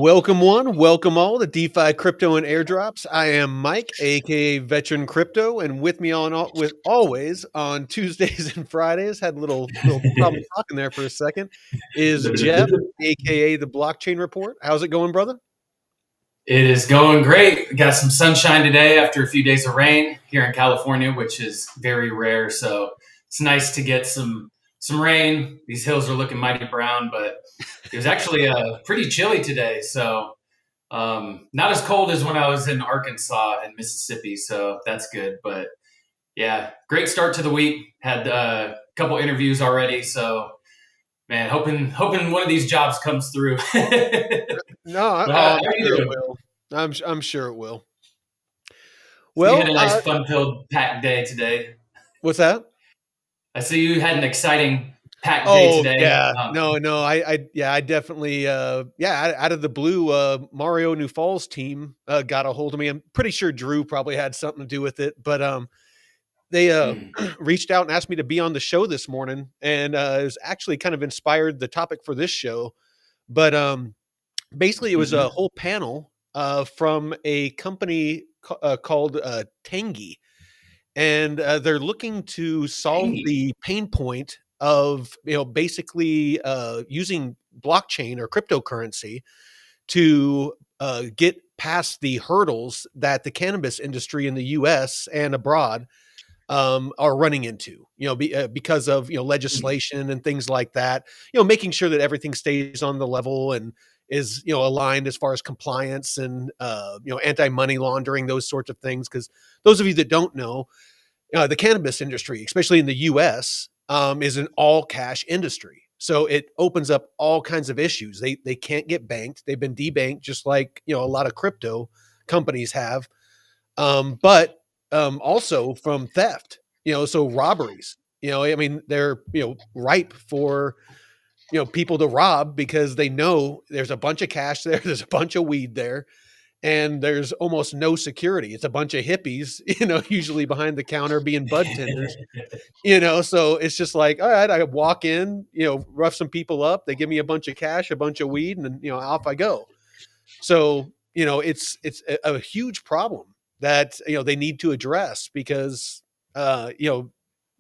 Welcome one, welcome all to DeFi Crypto and Airdrops. I am Mike, aka Veteran Crypto, and with me with always on Tuesdays and Fridays. Had a little problem talking there for a second. Is Jeff, aka the Blockchain Report. How's it going, brother? It is going great. Got some sunshine today after a few days of rain here in California, which is very rare. So it's nice to get some rain. These hills are looking mighty brown, but it was actually pretty chilly today. So not as cold as when I was in Arkansas and Mississippi. So that's good. But yeah, great start to the week. Had a couple interviews already. So man, hoping one of these jobs comes through. No, But I'm how are you sure it doing? will. I'm sure it will. So you had Well, a nice fun-filled packed day today. what's that? I see you had an exciting packed day Oh today. yeah, no, I definitely, out of the blue, Mario New Falls team got a hold of me. I'm pretty sure Drew probably had something to do with it, but they reached out and asked me to be on the show this morning, and it was actually kind of inspired the topic for this show. But basically, it was a Mm-hmm. whole panel from a company called Tangy, and they're looking to solve Tangy. the pain point of basically using blockchain or cryptocurrency to get past the hurdles that the cannabis industry in the U.S. and abroad are running into, because of legislation and things like that. Making sure that everything stays on the level and is aligned as far as compliance and anti money laundering, those sorts of things. Because those of you that don't know, the cannabis industry, especially in the U.S., is an all cash industry. So it opens up all kinds of issues. They can't get banked. They've been debanked, just like a lot of crypto companies have. But also from theft. So robberies. I mean, they're ripe for people to rob because they know there's a bunch of cash there, there's a bunch of weed there, and there's almost no security. It's a bunch of hippies, usually behind the counter being bud tenders, so it's just like, all right, I walk in, rough some people up, they give me a bunch of cash, a bunch of weed, and then, off I go. So, it's a huge problem that, they need to address because, uh, you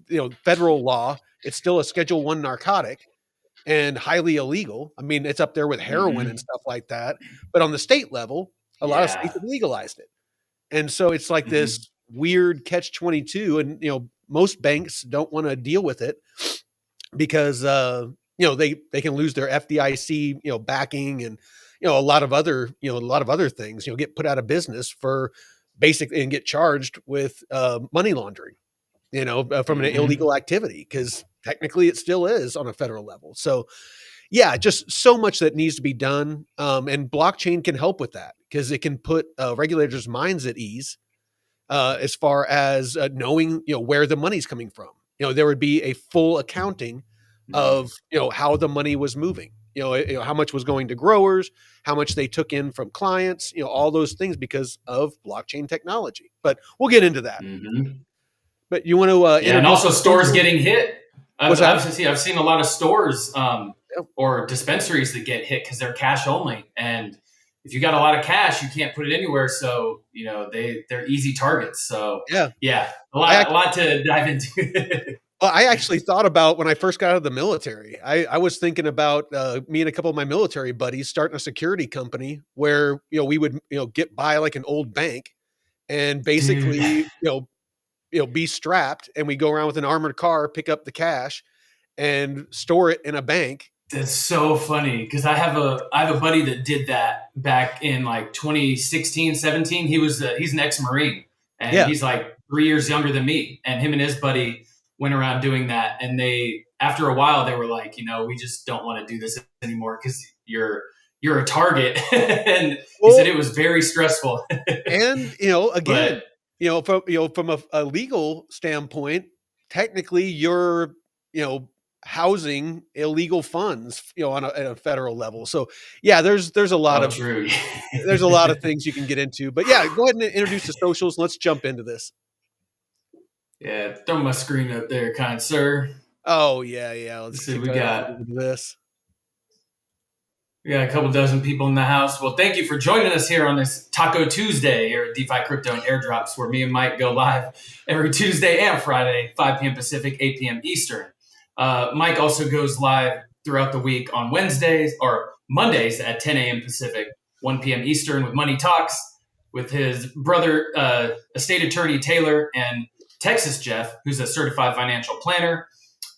know, federal law, it's still a Schedule One narcotic and highly illegal. I mean, it's up there with heroin and Mm-hmm. stuff like that. But on the state level, a lot of states Yeah. have legalized it. And so it's like Mm-hmm. this weird catch 22. And, most banks don't want to deal with it because, they can lose their FDIC, backing and, a lot of other things, get put out of business for basically and get charged with money laundering, from an Mm-hmm. illegal activity because technically it still is on a federal level. So yeah, just so much that needs to be done. And blockchain can help with that because it can put regulators' minds at ease as far as knowing, where the money's coming from. There would be a full accounting Mm-hmm. of, how the money was moving. How much was going to growers, how much they took in from clients, all those things because of blockchain technology. But we'll get into that. Mm-hmm. But you want to Yeah, and introduce also the stores social? getting hit. What's that? I've seen a lot of stores Yeah. or dispensaries that get hit because they're cash only, and if you got a lot of cash, you can't put it anywhere. So they're easy targets. So Yeah. yeah, I a lot to dive into. Well, I actually thought about when I first got out of the military. I was thinking about me and a couple of my military buddies starting a security company where we would get by like an old bank and basically Dude, be strapped, and we go around with an armored car, pick up the cash, and store it in a bank. that's so funny because I have a buddy that did that back in like 2016, 17. He's an ex-marine, and Yeah. he's like 3 years younger than me, and him and his buddy went around doing that, and they after a while they were like, we just don't want to do this anymore because you're a target. And he said Well, it was very stressful. and again, But from a legal standpoint, technically you're housing illegal funds on at a federal level. So yeah, there's a lot oh, of true. things you can get into. But yeah, go ahead and introduce the socials. Let's jump into this. Yeah, throw my screen up there, kind sir. Oh yeah, yeah. Let's Let's see, kick we right on got into this. We got a couple dozen people in the house. Well, thank you for joining us here on this Taco Tuesday here at DeFi Crypto and Airdrops, where me and Mike go live every Tuesday and Friday, 5 p.m. Pacific, 8 p.m. Eastern. Mike also goes live throughout the week on Wednesdays or Mondays at 10 a.m. Pacific, 1 p.m. Eastern with Money Talks with his brother, estate attorney Taylor, and Texas Jeff, who's a certified financial planner.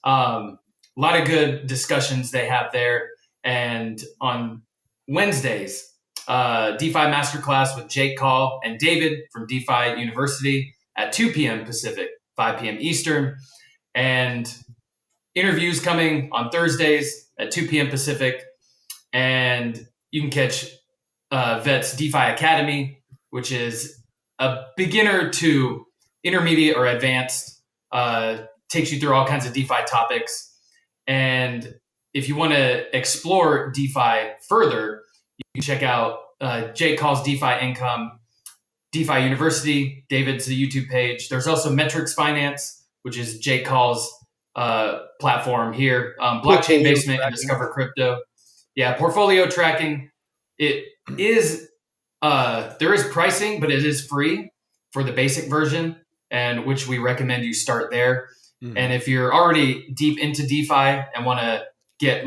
A lot of good discussions they have there. And on Wednesdays, DeFi Masterclass with Jake Call and David from DeFi University at 2 p.m. Pacific, 5 p.m. Eastern. And interviews coming on Thursdays at 2 p.m. Pacific. And you can catch Vet's DeFi Academy, which is a beginner to intermediate or advanced, takes you through all kinds of DeFi topics. And if you want to explore DeFi further, you can check out Jake Call's DeFi Income, DeFi University, David's the YouTube page. There's also Metrics Finance, which is Jake Call's platform here, Blockchain Portfolio Basement and tracking. Discover Crypto. Yeah, portfolio tracking. It is there is pricing, but it is free for the basic version, and which we recommend you start there. And if you're already deep into DeFi and want to get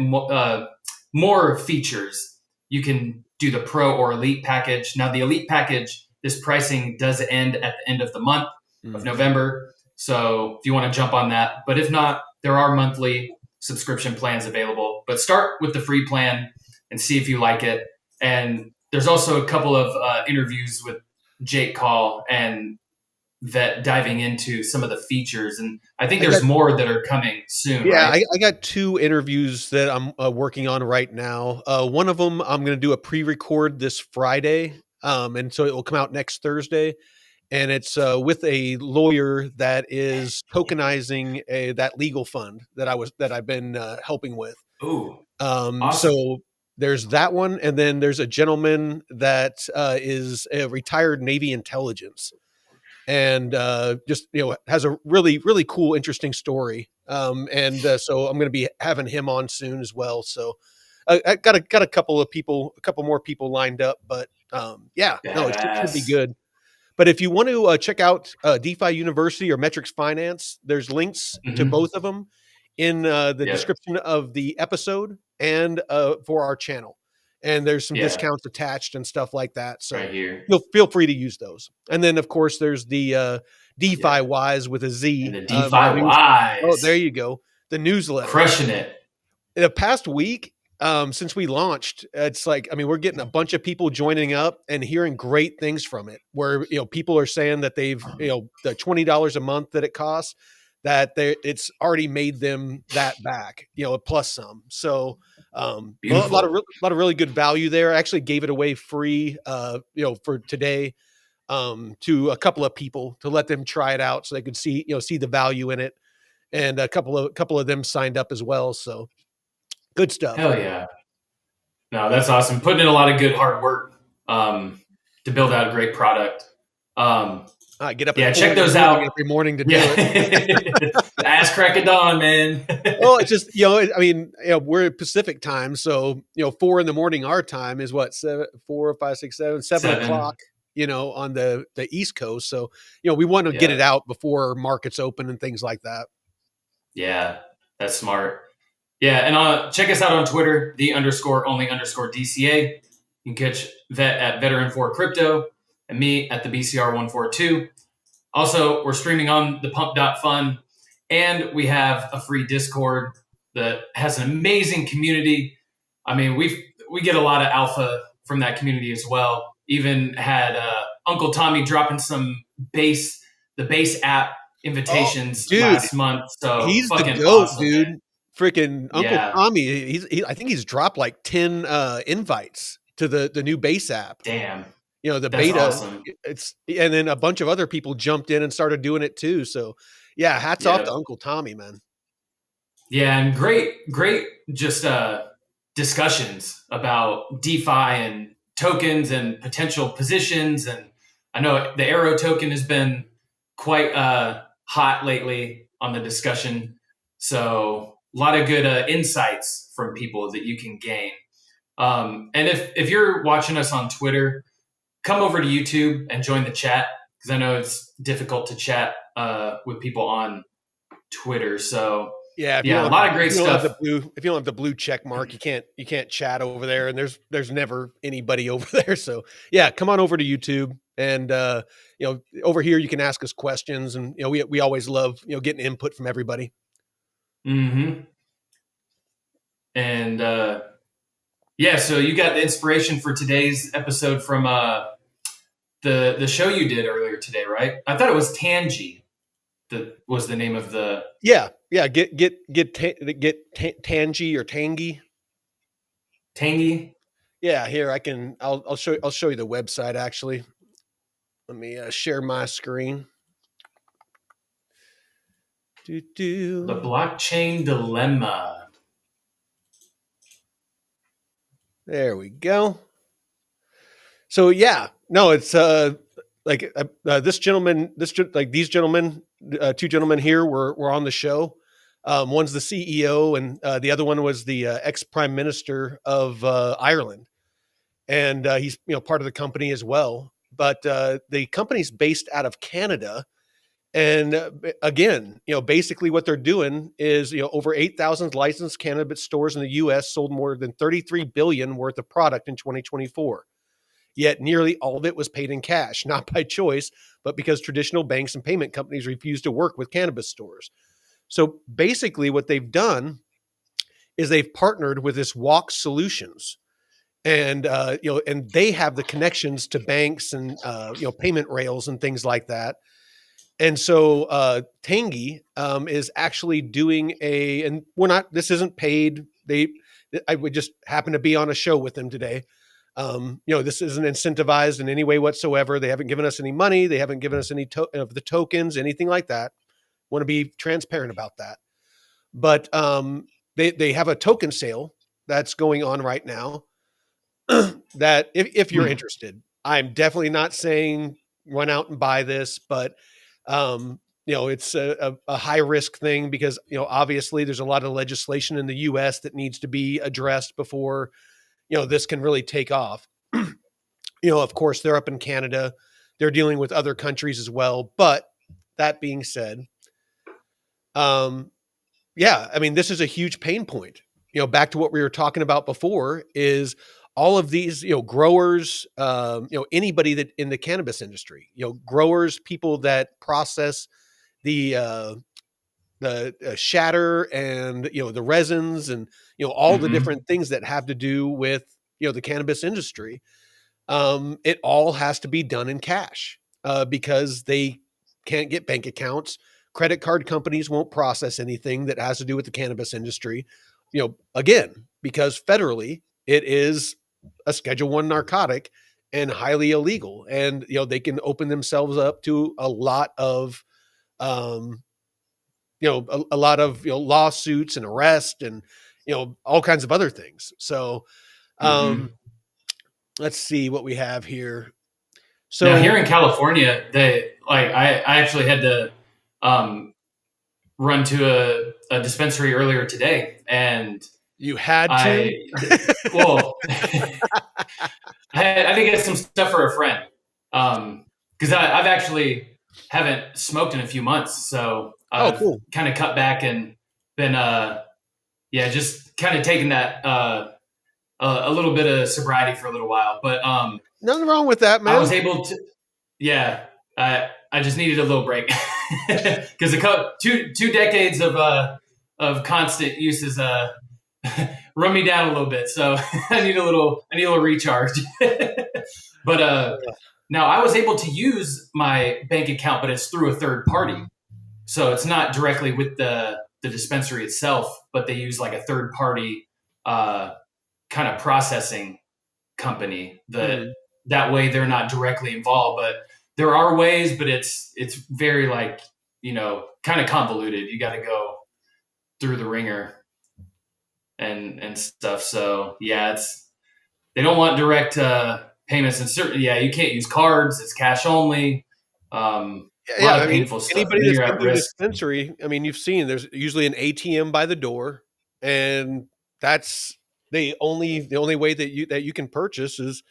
more features, you can do the Pro or Elite package. Now, the Elite package, this pricing does end at the end of the month of November. So if you want to jump on that, but if not, there are monthly subscription plans available. But start with the free plan and see if you like it. And there's also a couple of interviews with Jake Call and that diving into some of the features. And I think there's more that are coming soon. Yeah, right? I got two interviews that I'm working on right now. One of them I'm going to do a pre-record this Friday, and so it will come out next Thursday. And it's with a lawyer that is tokenizing that legal fund that I've been helping with. Ooh, awesome. So there's that one, and then there's a gentleman that is a retired Navy intelligence, and just has a really cool, interesting story. And so I'm going to be having him on soon as well. So I got a couple of people, a couple more people lined up, but yeah, no, it should be Badass. good. But if you want to check out DeFi University or Metrics Finance, there's links to Mm-hmm. both of them in the Yep. description of the episode and for our channel. And there's some Yeah. discounts attached and stuff like that. So Right here. you'll feel free to use those. And then, of course, there's the Yep. DeFi Wise with a And Z. the DeFi My news. Oh, there Wise. you go. The newsletter. Crushing it. In the past week, since we launched, it's like, I mean, we're getting a bunch of people joining up and hearing great things from it, where, people are saying that they've, the $20 a month that it costs, that it's already made them that back, plus some. So, a lot of, Beautiful. lot of really good value there. I actually gave it away free, for today, to a couple of people to let them try it out so they could see the value in it. And a couple of them signed up as well. So good stuff. Hell yeah. No, that's awesome. Putting in a lot of good hard work to build out a great product. Um, I get up yeah, at 4 check in the those morning out. every morning to do Yeah. it. The ass crack of dawn, man. Well, it's just, I mean, we're Pacific time, so 4 in the morning our time is what, 7, 4, 5, 6, 7, 7 7. o'clock, on the East Coast. So, we want to get Yeah. it out before markets open and things like that. Yeah. That's smart. Yeah. And check us out on Twitter, the_only_DCA. You can catch Vet at Veteran4Crypto and me at the BCR142. Also, we're streaming on the Pump.Fun, and we have a free Discord that has an amazing community. I mean, we get a lot of alpha from that community as well. Even had Uncle Tommy dropping some the base app Oh, invitations dude, last month. So he's the fucking goat, awesome, man. dude. Freaking Uncle Yeah, Tommy. I think he's dropped like 10 invites to the new base app. damn, The that's beta, awesome. and then a bunch of other people jumped in and started doing it too. So yeah, hats off to Yep. Uncle Tommy, man. Yeah, and great just discussions about DeFi and tokens and potential positions. And I know the Arrow token has been quite hot lately on the discussion. So a lot of good insights from people that you can gain. And if you're watching us on Twitter, come over to YouTube and join the chat because I know it's difficult to chat with people on Twitter. So Yeah, yeah, a lot of if great you don't have stuff. the blue check mark, you can't chat over there, and there's never anybody over there. So yeah, come on over to YouTube, and over here you can ask us questions, and we always love getting input from everybody. Hmm. And yeah, so you got the inspiration for today's episode from the show you did earlier today, right? I thought it was Tangy that was the name of the Yeah, yeah, Tangy or Tangy. Tangy. Yeah, here I'll show you the website actually. Let me share my screen. Do The do. blockchain dilemma. There we go. So yeah, no, it's this gentleman, these gentlemen, two gentlemen here were on the show. One's the CEO, and the other one was the ex prime minister of Ireland, and he's part of the company as well. But the company's based out of Canada, and again, basically what they're doing is over 8,000 licensed cannabis stores in the U.S. sold more than 33 billion worth of product in 2024. Yet nearly all of it was paid in cash, not by choice, but because traditional banks and payment companies refused to work with cannabis stores. So basically, what they've done is they've partnered with this Walk Solutions, and and they have the connections to banks and payment rails and things like that. And so Tangy is actually doing and we're not. This isn't paid. I would just happen to be on a show with them today. This isn't incentivized in any way whatsoever. They haven't given us any money. They haven't given us any of the tokens, anything like that. Want to be transparent about that. But they have a token sale that's going on right now. That if you're Hmm. interested, I'm definitely not saying run out and buy this, but it's a high risk thing because obviously there's a lot of legislation in the U.S. that needs to be addressed before this can really take off. Of course, they're up in Canada. They're dealing with other countries as well. But that being said, um, yeah, I mean, this is a huge pain point. Back to what we were talking about before is all of these, growers, anybody that in the cannabis industry, growers, people that process the shatter and the resins and all the Hmm. different things that have to do with the cannabis industry. It all has to be done in cash because they can't get bank accounts. Credit card companies won't process anything that has to do with the cannabis industry. Again, because federally it is a Schedule One narcotic and highly illegal, and they can open themselves up to a lot of um, a lot of lawsuits and arrest and all kinds of other things. So Hmm. um, let's see what we have here. Now here So in California, they like I actually had to um, run to a dispensary earlier today, and you had to? I well, I had to get some stuff for a friend because I've actually haven't smoked in a few months, so Oh, I've cool. kind of cut back and been yeah, just kind of taking that a little bit of sobriety for a little while. But Nothing wrong with that, I was man. able to, yeah, I just needed a little break because two decades of constant use is run me down a little bit. So I need a little recharge. But now I was able to use my bank account, but it's through a third party. So it's not directly with the dispensary itself, but they use like a third party uh, kind of processing company Mhm. that way they're not directly involved. But there are ways, but it's very like kind of convoluted. You got to go through the ringer and stuff. So yeah, it's they don't want direct payments, and certainly yeah, you can't use cards. It's cash only. A Yeah, lot I of mean, painful stuff, anybody and then that's you're been at to a risk. dispensary, I mean, you've seen there's usually an ATM by the door, and that's The only way that you can purchase is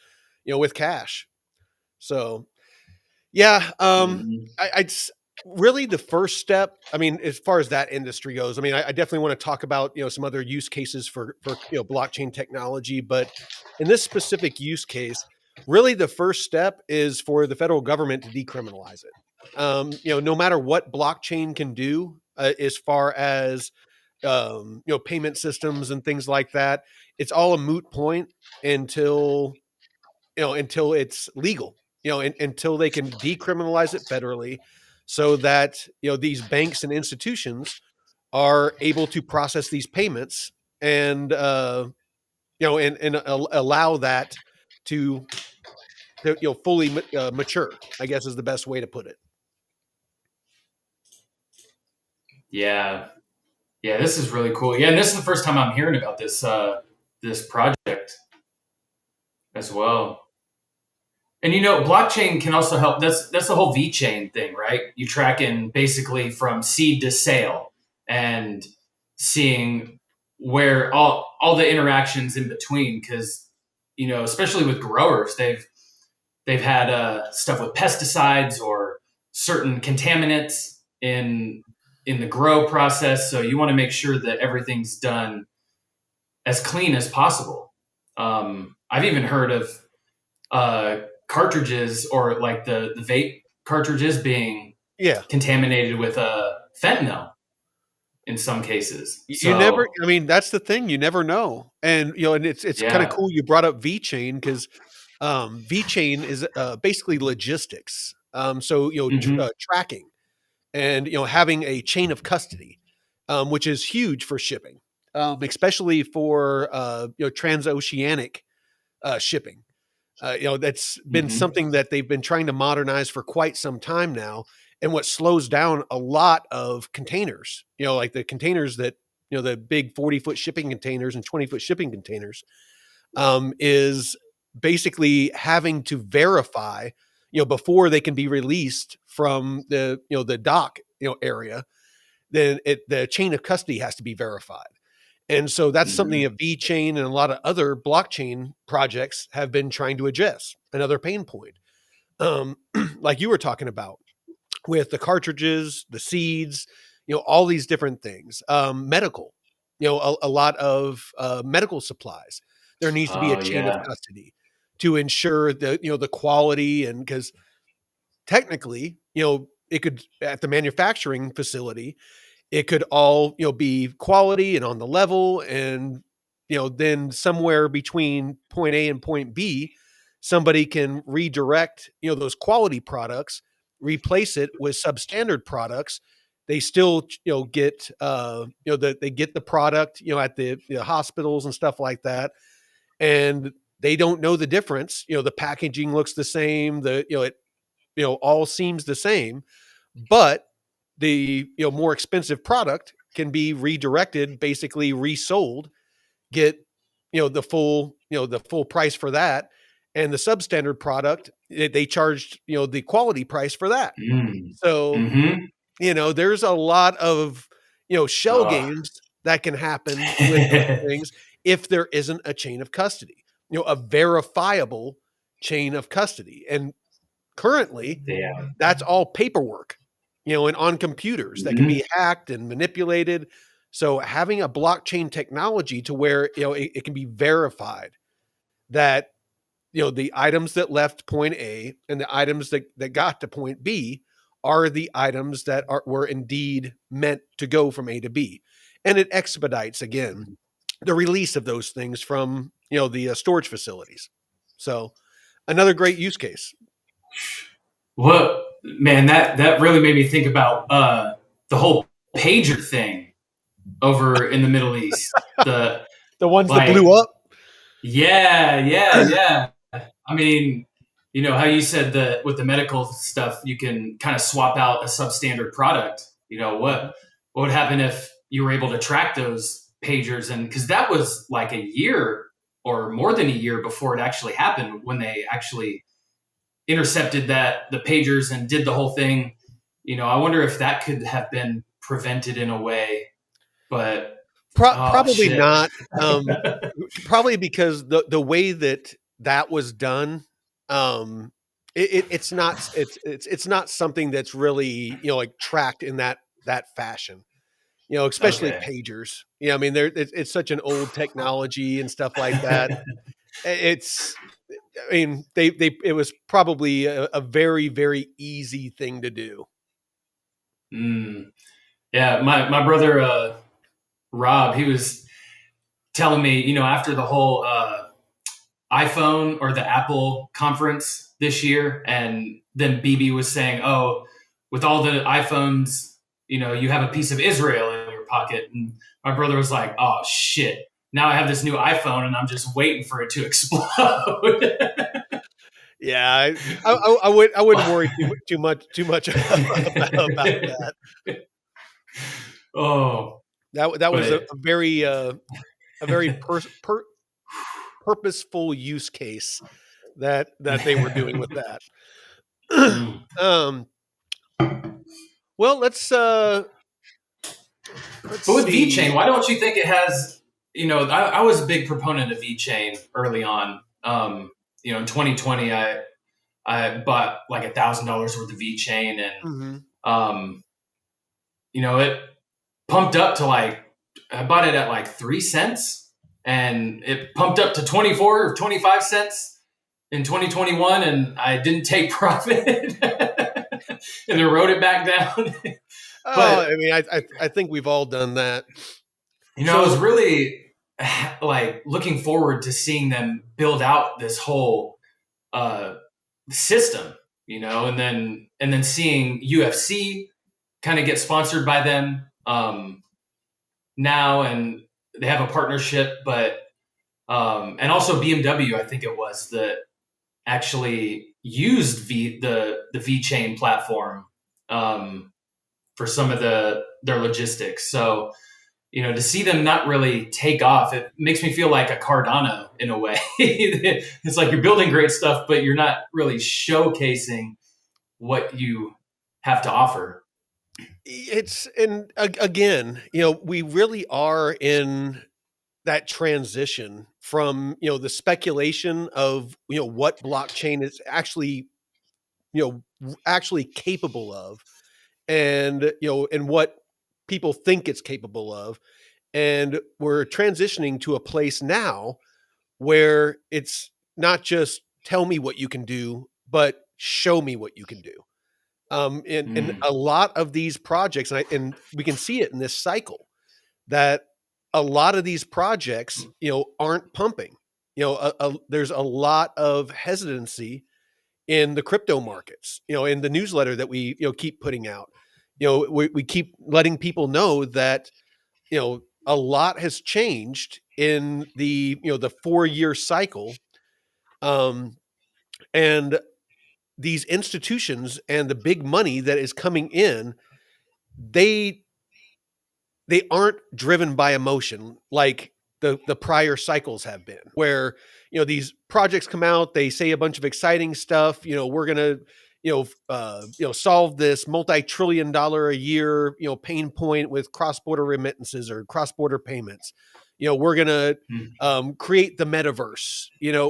with cash. So yeah, Mhm. I'd really the first step. I mean, as far as that industry goes, I mean, I definitely want to talk about some other use cases for blockchain technology, but in this specific use case, really the first step is for the federal government to decriminalize it. No matter what blockchain can do, as far as payment systems and things like that, it's all a moot point until until it's legal, until they can decriminalize it federally so that, these banks and institutions are able to process these payments and, allow that to, fully mature, I guess is the best way to put it. Yeah, yeah, this is really cool. Yeah, and this is the first time I'm hearing about this project as well. And blockchain can also help. That's the whole V chain thing, right? You tracking basically from seed to sale and seeing where all the interactions in between. Because especially with growers, they've had stuff with pesticides or certain contaminants in the grow process. So you want to make sure that everything's done as clean as possible. I've even heard of cartridges or like the vape cartridges being Yeah. contaminated with fentanyl in some cases. You never, So I mean, that's the thing, you never know. And, and it's kind of yeah. cool you brought up VeChain because VeChain is basically logistics. So, Hmm. tracking and having a chain of custody, which is huge for shipping, especially for transoceanic shipping. That's been Hmm. something that they've been trying to modernize for quite some time now. And what slows down a lot of containers, like the containers that, the big 40-foot shipping containers and 20-foot shipping containers, is basically having to verify, before they can be released from the dock, area, then the chain of custody has to be verified. And so that's something Hmm. that VeChain and a lot of other blockchain projects have been trying to address. Another pain point, like you were talking about with the cartridges, the seeds, all these different things. Medical, a lot of medical supplies. There needs to be a Oh chain of yeah. custody to ensure the the quality, and because technically, it could at the manufacturing facility, it could all be quality and on the level, and then somewhere between point A and point B, somebody can redirect those quality products, replace it with substandard products. They still get that they get the product at the hospitals and stuff like that, and they don't know the difference. The packaging looks the same, the it all seems the same, but the more expensive product can be redirected, basically resold, get the full price for that, and the substandard product, they charged the quality price for that. Mm. So Hmm. there's a lot of shell Oh. games that can happen with those things if there isn't a chain of custody, a verifiable chain of custody. And currently, Yeah. that's all paperwork, and on computers that can Hmm. be hacked and manipulated. So having a blockchain technology to where, it can be verified that, the items that left point A and the items that got to point B are the items that were indeed meant to go from A to B. And it expedites, again, the release of those things from, the storage facilities. So another great use case. What man? That really made me think about the whole pager thing over in the Middle East. The The ones that like, blew up. yeah, yeah, yeah. I mean, how you said that with the medical stuff, you can kind of swap out a substandard product. What would happen if you were able to track those pagers? And because that was like a year or more than a year before it actually happened when they actually intercepted the pagers and did the whole thing. I wonder if that could have been prevented in a way. But Oh Probably shit. not. Probably because the way that that was done, um, it's not it's not something that's really, like, tracked in that fashion. Especially Okay. pagers. I mean, it's such an old technology and stuff like that. It's I mean, they it was probably a very, very easy thing to do. Mm. Yeah, my brother Rob, he was telling me, after the whole iPhone or the Apple conference this year, and then BB was saying, "Oh, with all the iPhones, you have a piece of Israel in your pocket." And my brother was like, "Oh shit! Now I have this new iPhone, and I'm just waiting for it to explode." Yeah, I wouldn't worry too much about that. Oh, That was a but very purposeful use case that they were doing with that. Mm. Um, well, let's But with VeChain, see. why don't you think it has? I was a big proponent of VeChain early on. In 2020, I bought like $1,000 worth of VeChain, and Mhm. um, it pumped up to like I bought it at like 3 cents, and it pumped up to 24 or 25 cents in 2021, and I didn't take profit, and then wrote it back down. Oh, But I mean, I think we've all done that. I was So, really like looking forward to seeing them build out this whole uh, system, and then seeing UFC kind of get sponsored by them now, and they have a partnership, but and also BMW, I think it was that actually used the V Chain platform um, for some of their logistics. So to see them not really take off, it makes me feel like a Cardano in a way. It's like you're building great stuff, but you're not really showcasing what you have to offer. it's and again, we really are in that transition from, the speculation of, what blockchain is actually capable of, and, and what people think it's capable of. And we're transitioning to a place now where it's not just tell me what you can do, but show me what you can do. And Mm, a lot of these projects, and we can see it in this cycle, that a lot of these projects, aren't pumping. There's a lot of hesitancy in the crypto markets. In the newsletter that we keep putting out, we keep letting people know that a lot has changed in the 4-year cycle, um, and these institutions and the big money that is coming in, they aren't driven by emotion like the prior cycles have been, where these projects come out, they say a bunch of exciting stuff. We're gonna solve this multi-trillion-dollar a year pain point with cross-border remittances or cross-border payments. We're gonna mm, create the metaverse.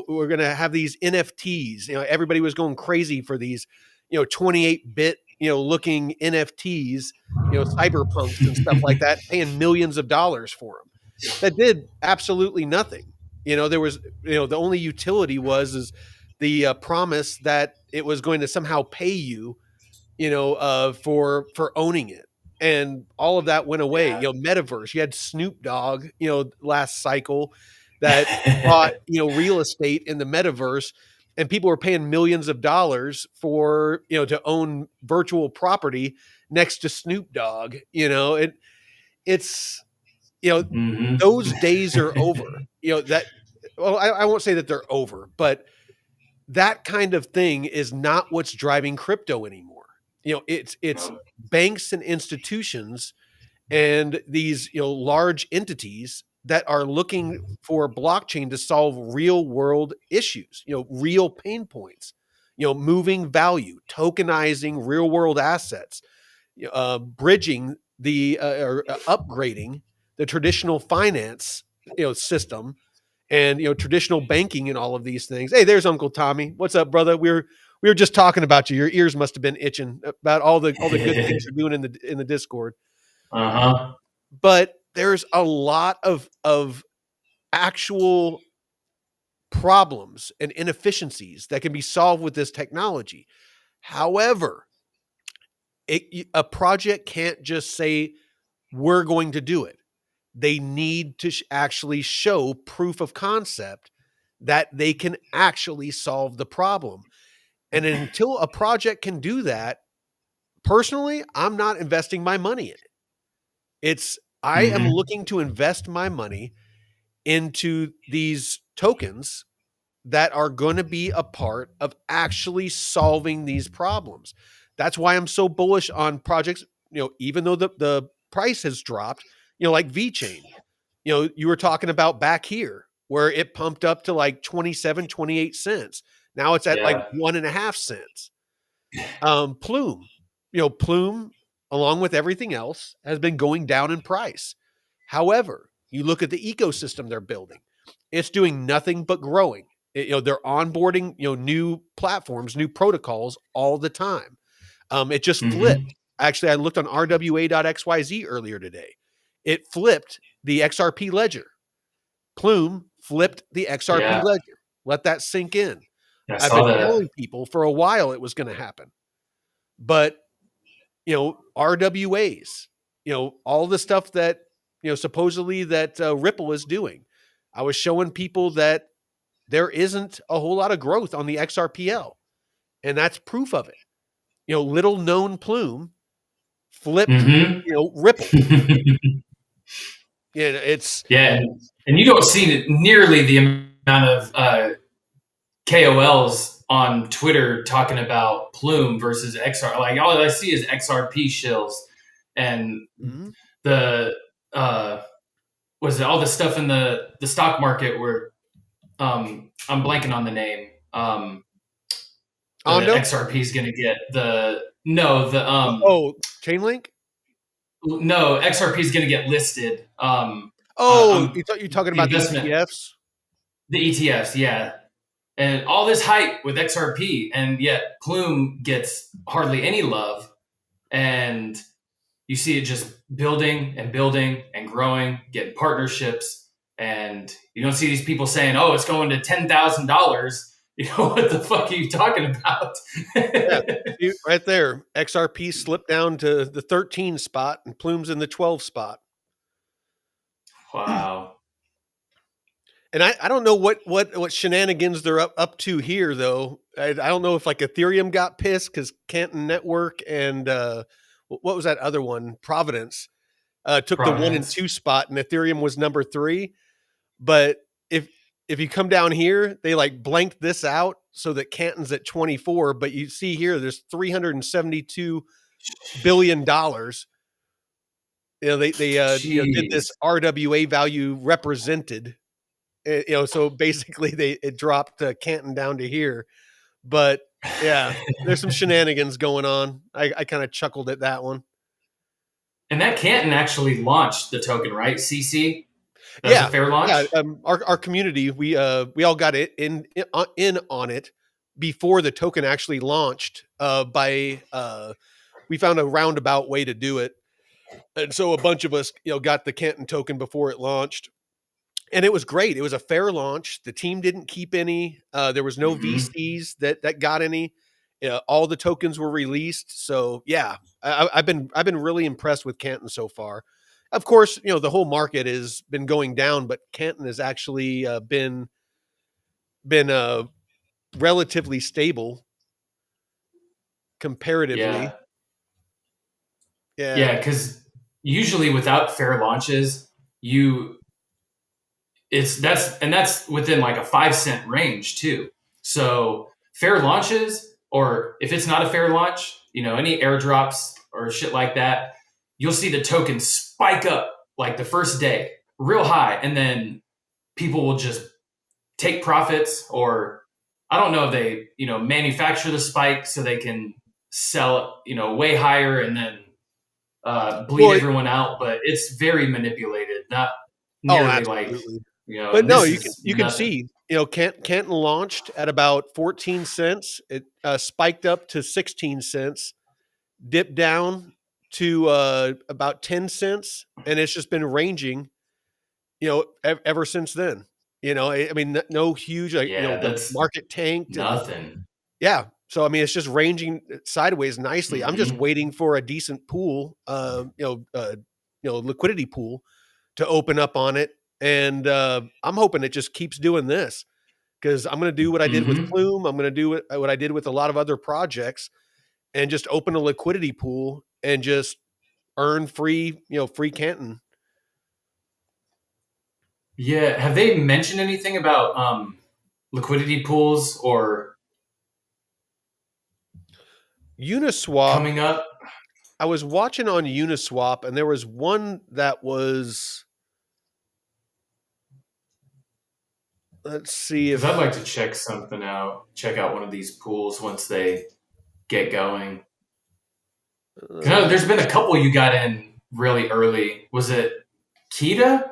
We're gonna have these NFTs. Everybody was going crazy for these 28-bit looking NFTs, cyberpunks and stuff like that, paying millions of dollars for them. That did absolutely nothing. There was, the only utility was the promise that it was going to somehow pay you, for owning it. And all of that went away. yeah. Metaverse. You had Snoop Dogg, last cycle, that bought, real estate in the metaverse, and people were paying millions of dollars for, to own virtual property next to Snoop Dogg. It's, you know, Hmm. those days are over. That, well, I won't say that they're over, but that kind of thing is not what's driving crypto anymore. It's No. banks and institutions and these, large entities that are looking for blockchain to solve real world issues, real pain points, moving value, tokenizing real world assets, bridging or upgrading the traditional finance, system, and traditional banking and all of these things. Hey, there's Uncle Tommy. What's up, brother? We were just talking about you. Your ears must have been itching about all the good things you're doing in the Discord. Uh-huh. But there's a lot of actual problems and inefficiencies that can be solved with this technology. However, a project can't just say we're going to do it. They need to actually show proof of concept that they can actually solve the problem. And until a project can do that, personally, I'm not investing my money in it. I am Mm-hmm. looking to invest my money into these tokens that are going to be a part of actually solving these problems. That's why I'm so bullish on projects, even though the price has dropped, like VeChain. You were talking about back here where it pumped up to like 27, 28 cents. Now it's at like Yeah. 1.5 cents. Plume, Plume, along with everything else, has been going down in price. However, you look at the ecosystem they're building, it's doing nothing but growing. They're onboarding, new platforms, new protocols all the time. It just Mm-hmm. flipped. Actually, I looked on rwa.xyz earlier today. It flipped the XRP ledger. Plume flipped the XRP Yeah. ledger. Let that sink in. I I've saw been that. telling people for a while it was going to happen. But, RWAs, all the stuff that, supposedly that Ripple is doing. I was showing people that there isn't a whole lot of growth on the XRPL. And that's proof of it. Little known Plume flipped, Mm-hmm. Ripple. It's Yeah, and you don't see nearly the amount of KOLs on Twitter talking about Plume versus XR. Like all I see is XRP shills and mhm. the was it all the stuff in the stock market where I'm blanking on the name. The Ondo. XRP is going to get the no the Oh, Chainlink. no XRP is going to get listed. Oh, you're talking The about the investment ETFs. the ETFs, yeah, and all this hype with XRP, and yet Plume gets hardly any love, and you see it just building and building and growing, getting partnerships, and you don't see these people saying, "Oh, it's going to $10,000." You know what the fuck are you talking about? Yeah, see, right there. XRP slipped down to the 13 spot, and Plume's in the 12 spot. Wow. And I don't know what shenanigans they're up to here though. I don't know if like Ethereum got pissed because Canton Network and what was that other one? Providence took the 1 and 2 Providence. spot, and Ethereum was number 3. But if if you come down here, they like blanked this out so that Canton's at 24. But you see here, there's $372 billion. They did this Jeez. RWA value represented. So basically it dropped Canton down to here. But yeah, there's some shenanigans going on. I kind of chuckled at that one. And that Canton actually launched the token, right? CC. That was a Yeah, fair yeah. launch. Our community, we all got it in on it before the token actually launched. We found a roundabout way to do it, and so a bunch of us, got the Canton token before it launched, and it was great. It was a fair launch. The team didn't keep any. There was no Mm-hmm. VCs that got any. All the tokens were released. So yeah, I've been really impressed with Canton so far. Of course, the whole market has been going down, but Canton has actually been relatively stable comparatively. Yeah. Yeah. Yeah, because usually without fair launches, you it's that's within like a 5 cent range too. So fair launches, or if it's not a fair launch, any airdrops or shit like that, you'll see the token spike up like the first day, real high, and then people will just take profits, or I don't know if they manufacture the spike so they can sell it way higher and then bleed Well, everyone out, but it's very manipulated, not oh, nearly like, absolutely. you know, But and no, this you can is you can nothing. see, Canton launched at about 14 cents. It spiked up to 16 cents, dipped down to about 10 cents, and it's just been ranging, ever since then. I mean, no huge, like, Yeah, the that's market tanked and nothing. yeah. So I mean, it's just ranging sideways nicely. I'm just Hmm. waiting for a decent pool, liquidity pool to open up on it, and I'm hoping it just keeps doing this because I'm going to do what I did with Hmm. Plume. I'm going to do what I did with a lot of other projects, and just open a liquidity pool and just earn free Canton. Yeah. Have they mentioned anything about liquidity pools or Uniswap. coming up? I was watching on Uniswap, and there was one that was. Let's see Because I'd if like to check something out, check out one of these pools once they get going. 'Cause I know there's been a couple you got in really early. Was it Kita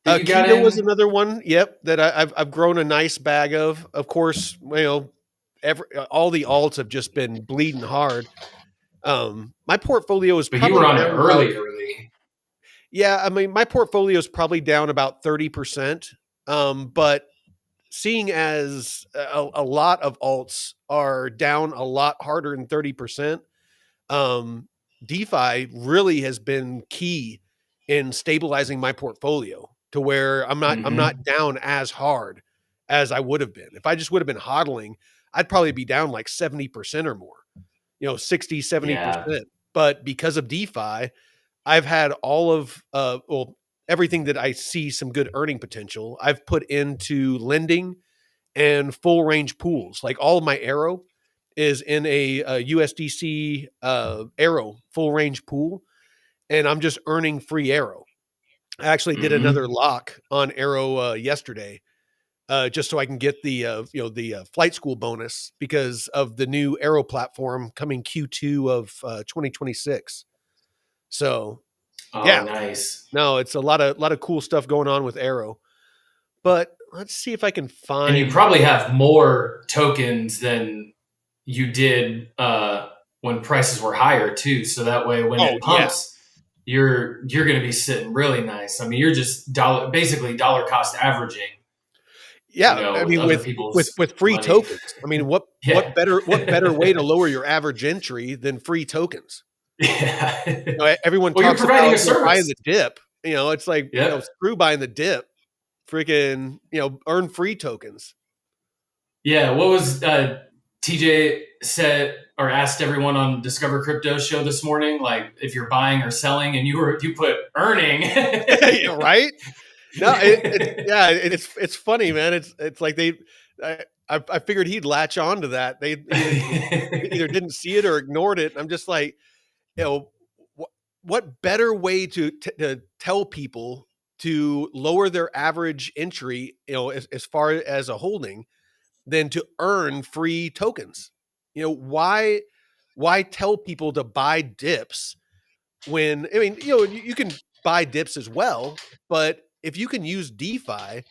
that you got Kita was in? another one. Yep, that I've grown a nice bag of. Of course, all the alts have just been bleeding hard. My portfolio is But you were probably on it down about. early, early. Yeah, I mean, my portfolio is probably down about 30%. But seeing as a lot of alts are down a lot harder than 30%, um, DeFi really has been key in stabilizing my portfolio to where I'm not Hmm. down as hard as I would have been. If I just would have been hodling, I'd probably be down like 70% or more, 60, Yeah. 70%. But because of DeFi, I've had all of everything that I see some good earning potential. I've put into lending and full range pools. Like all of my arrow is in a USDC arrow full range pool, and I'm just earning free arrow. I actually did another Hmm. lock on arrow yesterday, just so I can get the flight school bonus because of the new arrow platform coming Q2 of 2026. So Oh, yeah, nice. no, it's a lot of cool stuff going on with arrow. But let's see if I can And you find. probably have more tokens than you did when prices were higher too. So that way, when Oh it yeah, pumps, you're going to be sitting really nice. I mean, you're just basically dollar cost averaging, yeah. I with mean, other with people's with free money. tokens. I mean, what Yeah. what better what better way to lower your average entry than free tokens? Yeah. Everyone Well, you're talks providing about a buying service. the dip. It's like Yep. screw buying the dip. Freaking earn free tokens. Yeah. What was TJ said or asked everyone on Discover Crypto show this morning? Like, if you're buying or selling, and you put earning. Yeah, right? No, it's yeah, it's funny, man. It's like I figured he'd latch on to that. They either didn't see it or ignored it. And I'm just like, you know, what better way to tell people to lower their average entry, as far as a holding, than to earn free tokens? Why tell people to buy dips when I mean, you can buy dips as well, but if you can use DeFi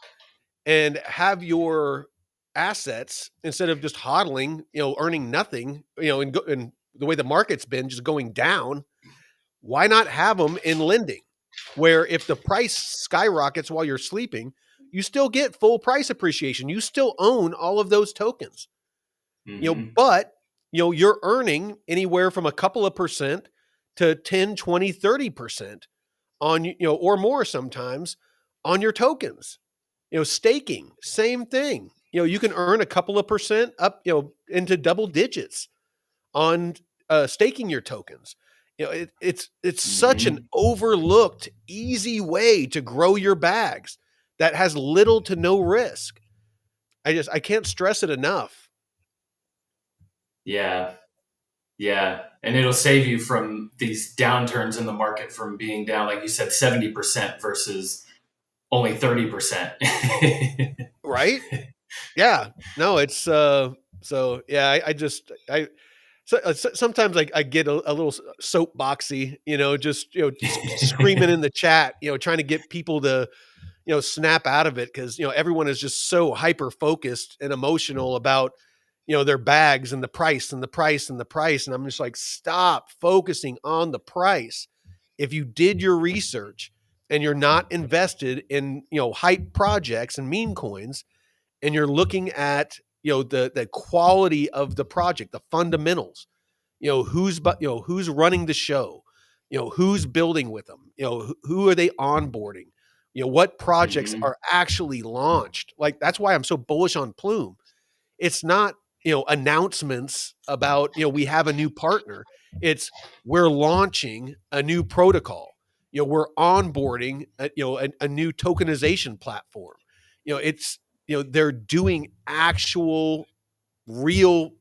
and have your assets instead of just hodling, earning nothing, and the way the market's been just going down, why not have them in lending where if the price skyrockets while you're sleeping, you still get full price appreciation. You still own all of those tokens. Hmm. But you're earning anywhere from a couple of percent to 10, 20, 30% on or more sometimes on your tokens. Staking, same thing. You can earn a couple of percent up, into double digits on staking your tokens. It's such an Hmm. overlooked, easy way to grow your bags that has little to no risk. I can't stress it enough. Yeah. Yeah. And it'll save you from these downturns in the market from being down, like you said, 70% versus only 30%. Right? Yeah. No, it's so yeah, I just I sometimes I get a little soapboxy, just screaming in the chat, trying to get people to snap out of it because everyone is just so hyper focused and emotional about their bags and the price and the price and the price, and I'm just like, stop focusing on the price. If you did your research and you're not invested in hype projects and meme coins, and you're looking at the quality of the project, the fundamentals, who's running the show, who's building with them, who are they onboarding, what projects Hmm. are actually launched. Like, that's why I'm so bullish on Plume. It's not announcements about we have a new partner. It's, we're launching a new protocol, we're onboarding a new tokenization platform. It's they're doing actual real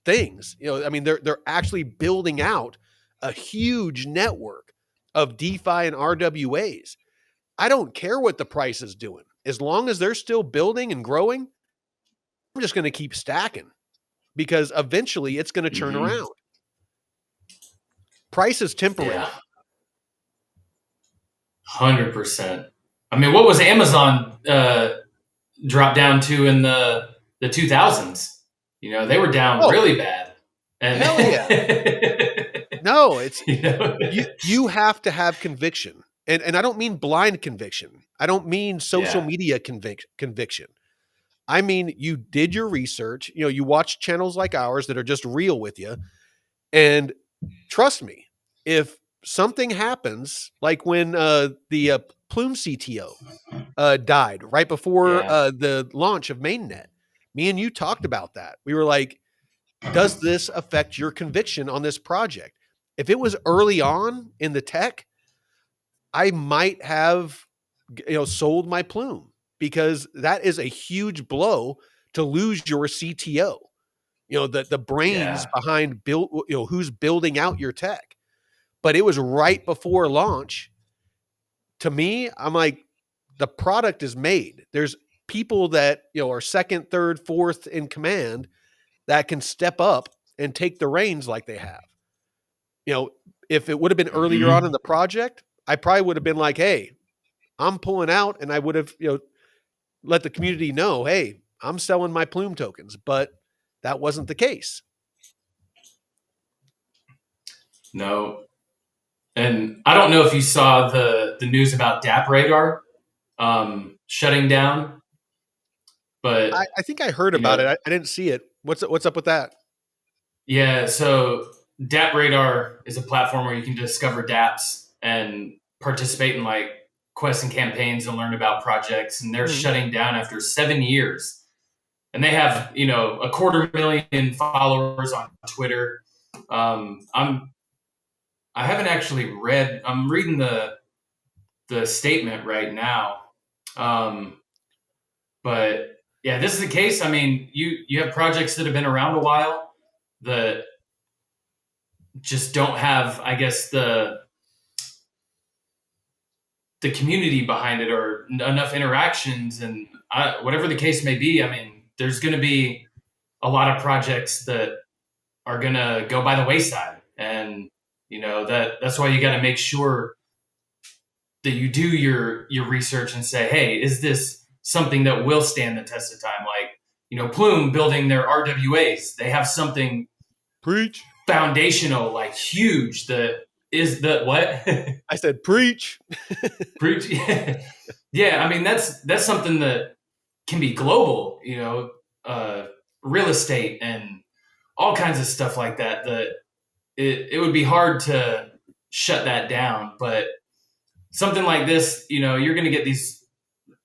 things. I mean, they're actually building out a huge network of DeFi and RWAs. I don't care what the price is doing. As long as they're still building and growing, I'm just going to keep stacking because eventually it's going to turn Hmm. around. Price is Yeah, temporary. 100%. I mean, what was Amazon dropped down to in the 2000s? They were down Oh, really bad, and hell yeah. No, it's you know, you have to have conviction. And I don't mean blind conviction. I don't mean social yeah, media conviction. I mean, you did your research, you watch channels like ours that are just real with you. And trust me, if something happens, like when the Plume CTO died right before yeah, the launch of mainnet, me and you talked about that. We were like, does this affect your conviction on this project? If it was early on in the tech, I might have sold my Plume, because that is a huge blow to lose your CTO. The brains yeah. behind build, who's building out your tech. But it was right before launch. To me, I'm like, the product is made. There's people that are second, third, fourth in command that can step up and take the reins like they have. You know, if it would have been earlier on in Hmm. the project, I probably would have been like, hey, I'm pulling out, and I would have, let the community know, hey, I'm selling my Plume tokens. But that wasn't the case. No, and I don't know if you saw the news about DApp Radar shutting down, but I think I heard you about it. know, I didn't see it. What's up with that? yeah. So DApp Radar is a platform where you can discover DApps and participate in like quests and campaigns and learn about projects. And they're Mhm. shutting down after 7 years. And they have a 250,000 followers on Twitter. I haven't actually read. I'm reading the statement right now. Um, but yeah, this is the case. I mean, you have projects that have been around a while that just don't have, I guess, the community behind it or enough interactions, and whatever the case may be. I mean, there's going to be a lot of projects that are going to go by the wayside, and that's why you got to make sure that you do your research and say, hey, is this something that will stand the test of time? Like, Plume building their RWAs, they have something Preach. foundational, like huge, that is the what? I said preach. Preach. Yeah, I mean, that's something that can be global, uh, real estate and all kinds of stuff like that, that it would be hard to shut that down. But something like this, you're going to get these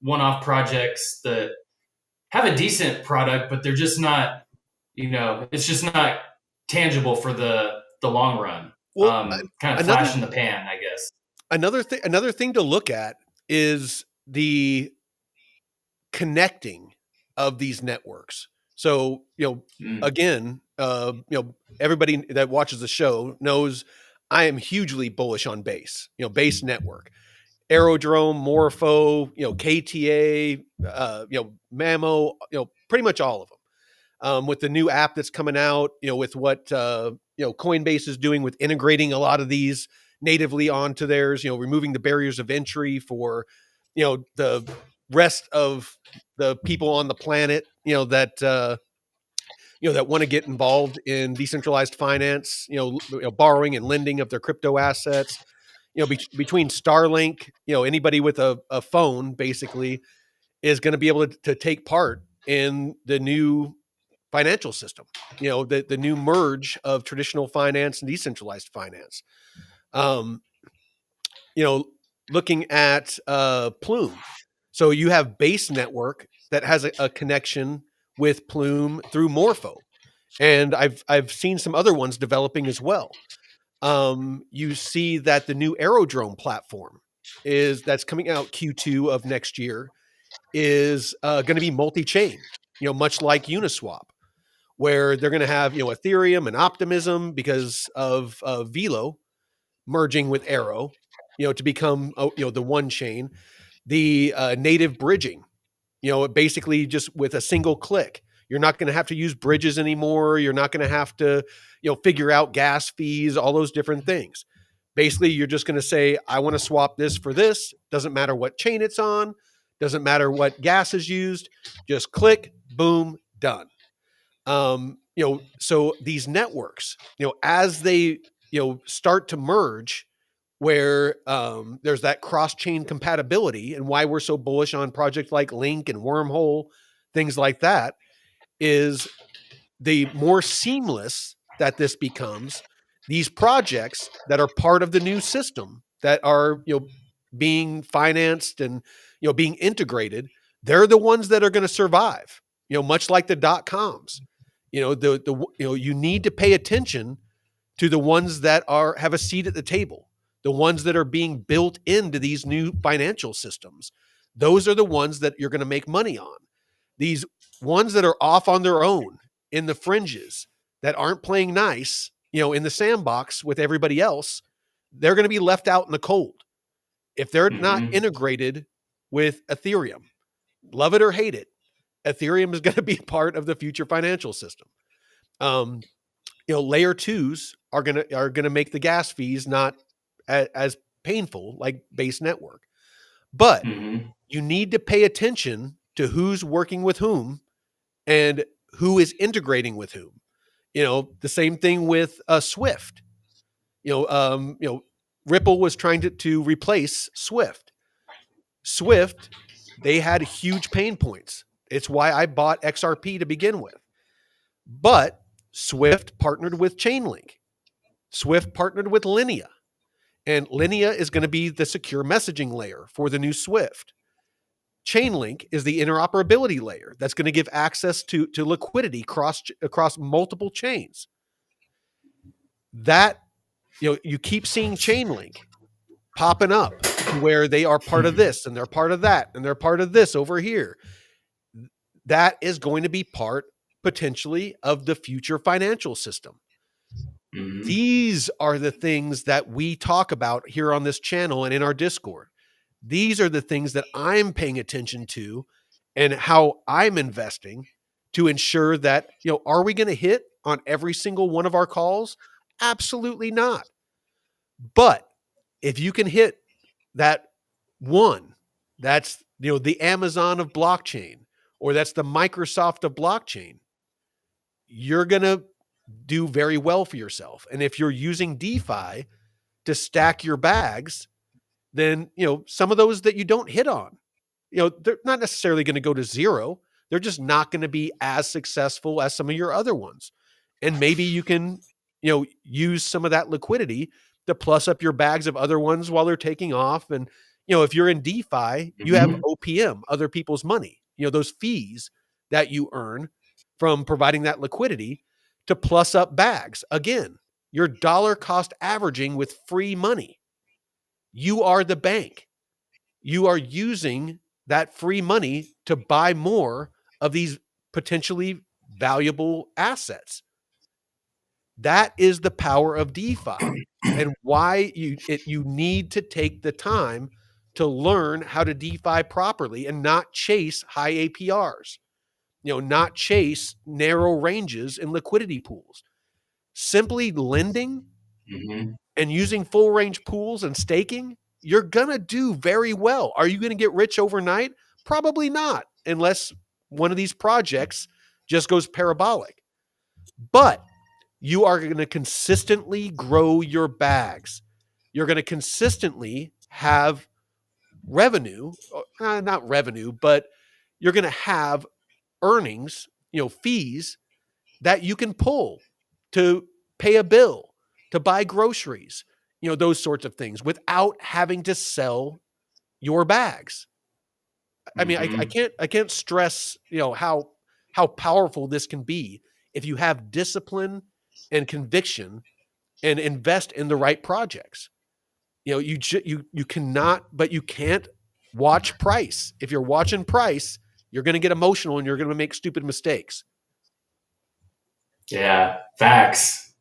one-off projects that have a decent product, but they're just not, it's just not tangible for the long run. Well, Kind of another flash in the pan, I guess. another thing to look at is the connecting of these networks. So, Mm. again, everybody that watches the show knows I am hugely bullish on Base. Base network, Aerodrome, Morpho, KTA, Mamo, pretty much all of them. with the new app that's coming out, with what Coinbase is doing with integrating a lot of these natively onto theirs, removing the barriers of entry for the rest of the people on the planet, that want to get involved in decentralized finance, borrowing and lending of their crypto assets. Between Starlink, anybody with a phone basically is going to be able to take part in the new financial system, the new merge of traditional finance and decentralized finance. Um, Looking at Plume. So you have Base Network that has a connection with Plume through Morpho. And I've seen some other ones developing as well. You see that the new Aerodrome platform that's coming out Q2 of next year is going to be multi-chain, much like Uniswap, where they're going to have Ethereum and Optimism because of Velo merging with Arrow, to become the one chain, the native bridging, basically just with a single click. You're not going to have to use bridges anymore. You're not going to have to, figure out gas fees, all those different things. Basically, you're just going to say, I want to swap this for this. Doesn't matter what chain it's on. Doesn't matter what gas is used. Just click, boom, done. So these networks, as they, start to merge, where there's that cross-chain compatibility, and why we're so bullish on projects like Link and Wormhole, things like that, is the more seamless that this becomes, these projects that are part of the new system that are being financed and being integrated, they're the ones that are going to survive. Much like the .coms. You need to pay attention to the ones that have a seat at the table, the ones that are being built into these new financial systems. Those are the ones that you're going to make money on. These ones that are off on their own in the fringes, that aren't playing nice, in the sandbox with everybody else, they're going to be left out in the cold if they're not integrated with Ethereum. Love it or hate it, Ethereum is going to be part of the future financial system. Layer twos are gonna make the gas fees not as painful like Base Network, but you need to pay attention to who's working with whom and who is integrating with whom. The same thing with Swift. Ripple was trying to replace Swift. Swift, they had huge pain points. It's why I bought XRP to begin with. But Swift partnered with Chainlink. Swift partnered with Linea. And Linea is going to be the secure messaging layer for the new Swift. Chainlink is the interoperability layer that's going to give access to liquidity across multiple chains. That, you keep seeing Chainlink popping up where they are part of this and they're part of that and they're part of this over here. That is going to be part potentially of the future financial system. These are the things that we talk about here on this channel and in our Discord. These are the things that I'm paying attention to and how I'm investing to ensure that, are we going to hit on every single one of our calls? Absolutely not. But if you can hit that one, that's, the Amazon of blockchain, or that's the Microsoft of blockchain, you're going to do very well for yourself. And if you're using DeFi to stack your bags, then, some of those that you don't hit on, they're not necessarily going to go to zero. They're just not going to be as successful as some of your other ones. And maybe you can, use some of that liquidity to plus up your bags of other ones while they're taking off. And, if you're in DeFi, you have OPM, other people's money, those fees that you earn from providing that liquidity to plus up bags. Again, you're dollar cost averaging with free money. You are the bank. You are using that free money to buy more of these potentially valuable assets. That is the power of DeFi, and why you need to take the time to learn how to DeFi properly and not chase high APRs. not chase narrow ranges in liquidity pools. Simply lending Mm-hmm. and using full range pools and staking, you're going to do very well. Are you going to get rich overnight? Probably not, unless one of these projects just goes parabolic. But you are going to consistently grow your bags. You're going to consistently have revenue, not revenue, but you're going to have earnings, fees that you can pull to pay a bill, to buy groceries, those sorts of things without having to sell your bags. I mean, I Mm-hmm. can't stress, how powerful this can be if you have discipline and conviction and invest in the right projects. You cannot, but you can't watch price. If you're watching price, you're going to get emotional and you're going to make stupid mistakes. Yeah, facts.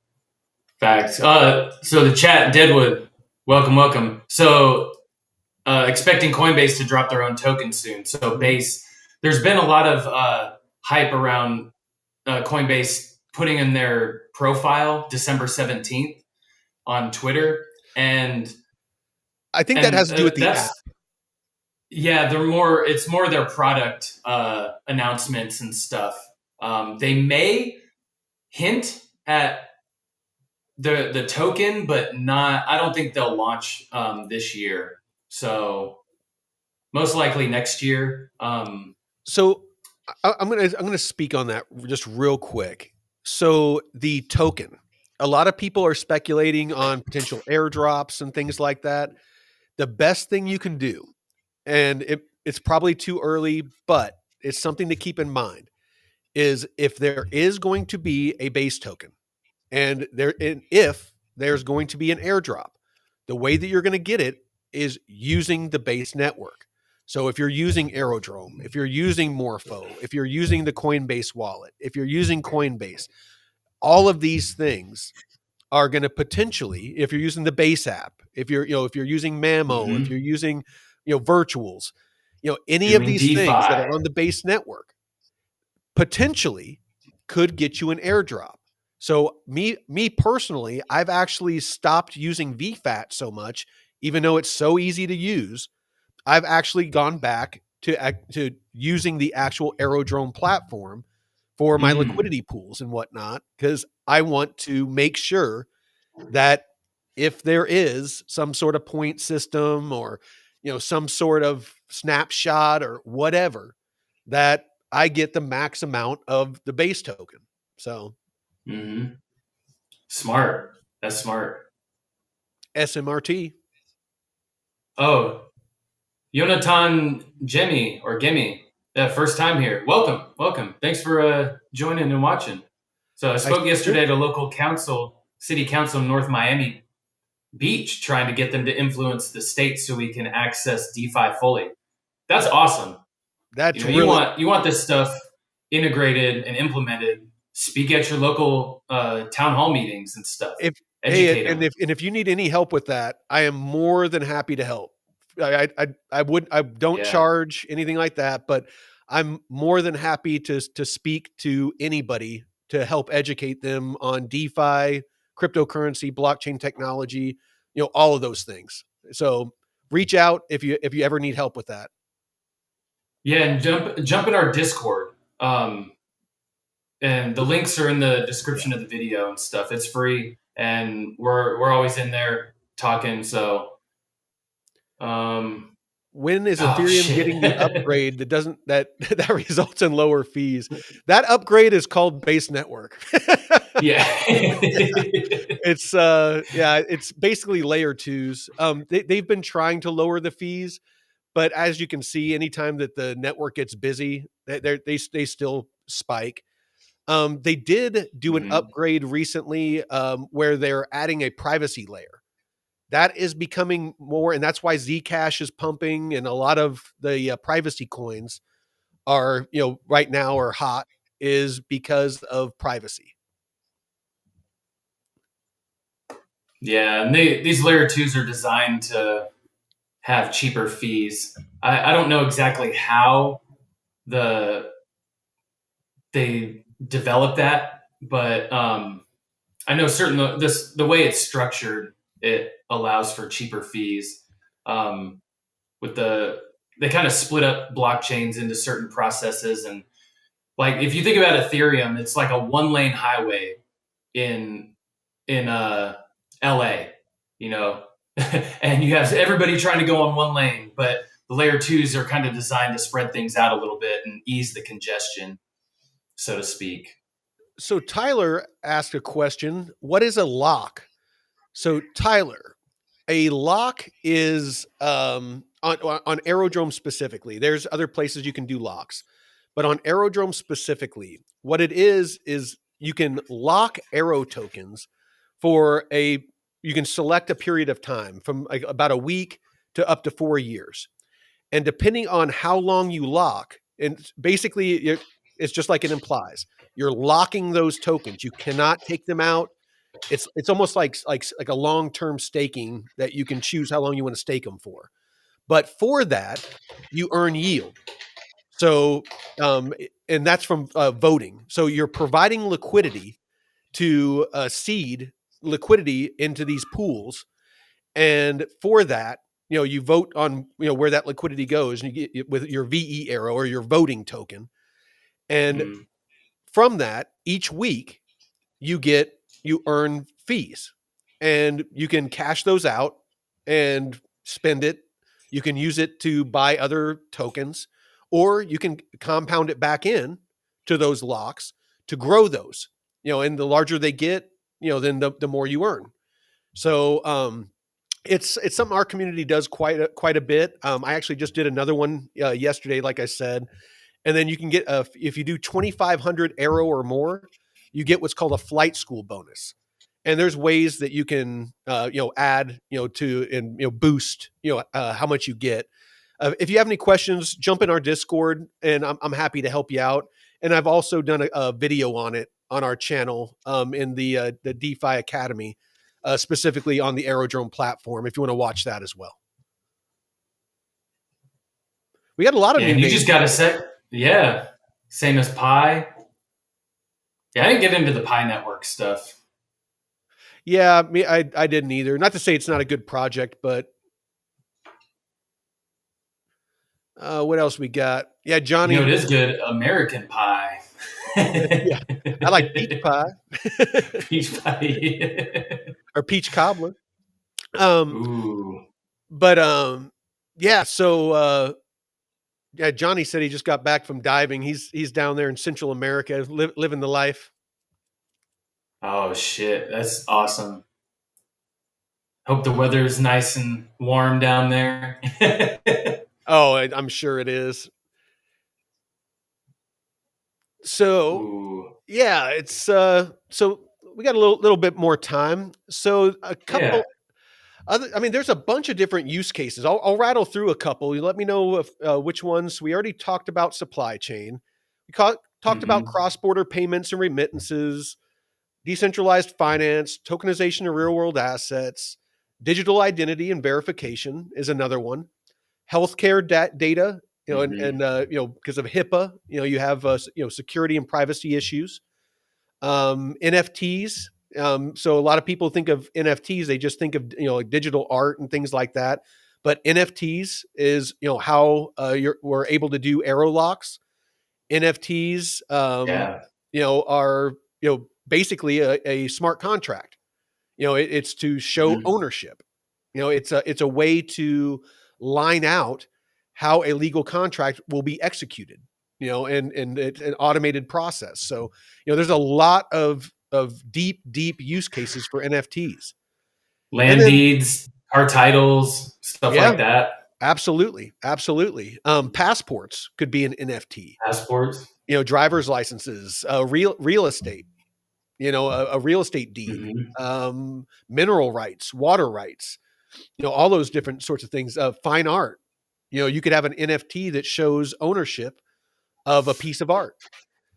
Facts. So the chat, Deadwood, welcome, welcome. So, expecting Coinbase to drop their own token soon. So, Base, there's been a lot of hype around Coinbase putting in their profile December 17th on Twitter, and I think that has to do with the app. that's yeah, they're more. It's more their product announcements and stuff. They may hint at the token, but not. I don't think they'll launch this year. So most likely next year. So I'm gonna speak on that just real quick. So the token, a lot of people are speculating on potential airdrops and things like that. The best thing you can do, and it's probably too early, but it's something to keep in mind, is if there is going to be a base token, and if there's going to be an airdrop, the way that you're going to get it is using the base network. So if you're using Aerodrome, if you're using Morpho, if you're using the Coinbase wallet, if you're using Coinbase, all of these things are going to potentially, if you're using the base app, if you're using Mamo, if Mm-hmm. you're using, virtuals, any of Doing these things that DeFi. are on the base network, potentially could get you an airdrop. So me personally, I've actually stopped using VFAT so much, even though it's so easy to use. I've actually gone back to using the actual Aerodrome platform for my Mm. liquidity pools and whatnot, because I want to make sure that if there is some sort of point system or some sort of snapshot or whatever, that I get the max amount of the base token. So Mm-hmm. Smart. That's smart. SMRT. Oh, Yonatan Jimmy or Gimme, first time here. Welcome, welcome. Thanks for joining and watching. So I I spoke sure, yesterday to local council, city council in North Miami Beach, trying to get them to influence the state so we can access DeFi fully. That's awesome. You that's know, really you want this stuff integrated and implemented. Speak at your local town hall meetings and stuff. if hey Educate and them. if you need any help with that, I am more than happy to help. I don't Yeah. charge anything like that, but I'm more than happy to speak to anybody to help educate them on DeFi, cryptocurrency, blockchain technology, all of those things. So reach out if you ever need help with that. Yeah, and jump in our Discord. And the links are in the description of the video and stuff. It's free, and we're always in there talking. So, um, When is oh Ethereum getting the shit, upgrade that doesn't that that results in lower fees? That upgrade is called base network. yeah, It's yeah, it's basically layer twos. They've been trying to lower the fees, but as you can see, anytime that the network gets busy, they still spike. They did do an Mhm. upgrade recently, where they're adding a privacy layer. That is becoming more, and that's why Zcash is pumping, and a lot of the privacy coins are, right now are hot, is because of privacy. Yeah. And these layer twos are designed to have cheaper fees. I don't know exactly how the they develop that, but I know the way it's structured, it allows for cheaper fees. Um, with the They kind of split up blockchains into certain processes, and like if you think about Ethereum, it's like a one lane highway in in LA, you know, and you have everybody trying to go on one lane, but the layer twos are kind of designed to spread things out a little bit and ease the congestion, so to speak. So Tyler asked a question. What is a lock? So Tyler, a lock is on Aerodrome specifically. There's other places you can do locks, but on Aerodrome specifically, what it is you can lock Aero tokens for a. You can select a period of time from like about a week to up to 4 years, and depending on how long you lock, and basically it's just like it implies, you're locking those tokens. You cannot take them out. It's almost like a long-term staking that you can choose how long you want to stake them for. But for that, you earn yield. So, and that's from voting. So you're providing liquidity to seed liquidity into these pools, and for that, you vote on where that liquidity goes, and you get with your VE arrow or your voting token, and Mm. from that each week you earn fees, and you can cash those out and spend it. You can use it to buy other tokens, or you can compound it back in to those locks to grow those. And the larger they get, then the more you earn. So it's something our community does quite a bit. I actually just did another one yesterday, like I said, and then you can get if you do 2,500 arrow or more, you get what's called a flight school bonus. And there's ways that you can add to and boost how much you get. If you have any questions, jump in our Discord, and I'm happy to help you out. And I've also done a video on it on our channel in the DeFi Academy, specifically on the Aerodrome platform. If you want to watch that as well, we got a lot of Yeah, new and you names just got to today. set, yeah, same as Pi. Yeah, I didn't get into the Pi network stuff. Yeah, I didn't either. Not to say it's not a good project, but what else we got? Yeah, You know, Johnny. it is good American Pie. Yeah, I like peach pie Peach pie. or peach cobbler. Um, Ooh. but yeah. So yeah, Johnny said he just got back from diving. He's down there in Central America, living the life. Oh shit, that's awesome. Hope the weather's nice and warm down there. Oh, I'm sure it is. So Ooh. yeah, it's so we got a little bit more time. So a Yeah. couple I mean, there's a bunch of different use cases. I'll rattle through a couple. You let me know if which ones. We already talked about supply chain. Talked about Mm-hmm. cross-border payments and remittances, decentralized finance, tokenization of real-world assets, digital identity and verification is another one. Healthcare data, Mm-hmm. because of HIPAA, you have security and privacy issues. NFTs. So a lot of people think of NFTs, they just think of like digital art and things like that. But NFTs is how we're able to do arrow locks. NFTs, Yeah. are basically a smart contract. It's to show Mm-hmm. ownership. It's a way to line out how a legal contract will be executed. And it's an automated process. So there's a lot of deep use cases for NFTs. And Land then deeds, car titles, stuff yeah, like that. absolutely. Passports could be an NFT. Passports. Driver's licenses, real estate. A real estate deed, Mm-hmm. mineral rights, water rights. All those different sorts of things. Fine art. You could have an NFT that shows ownership of a piece of art,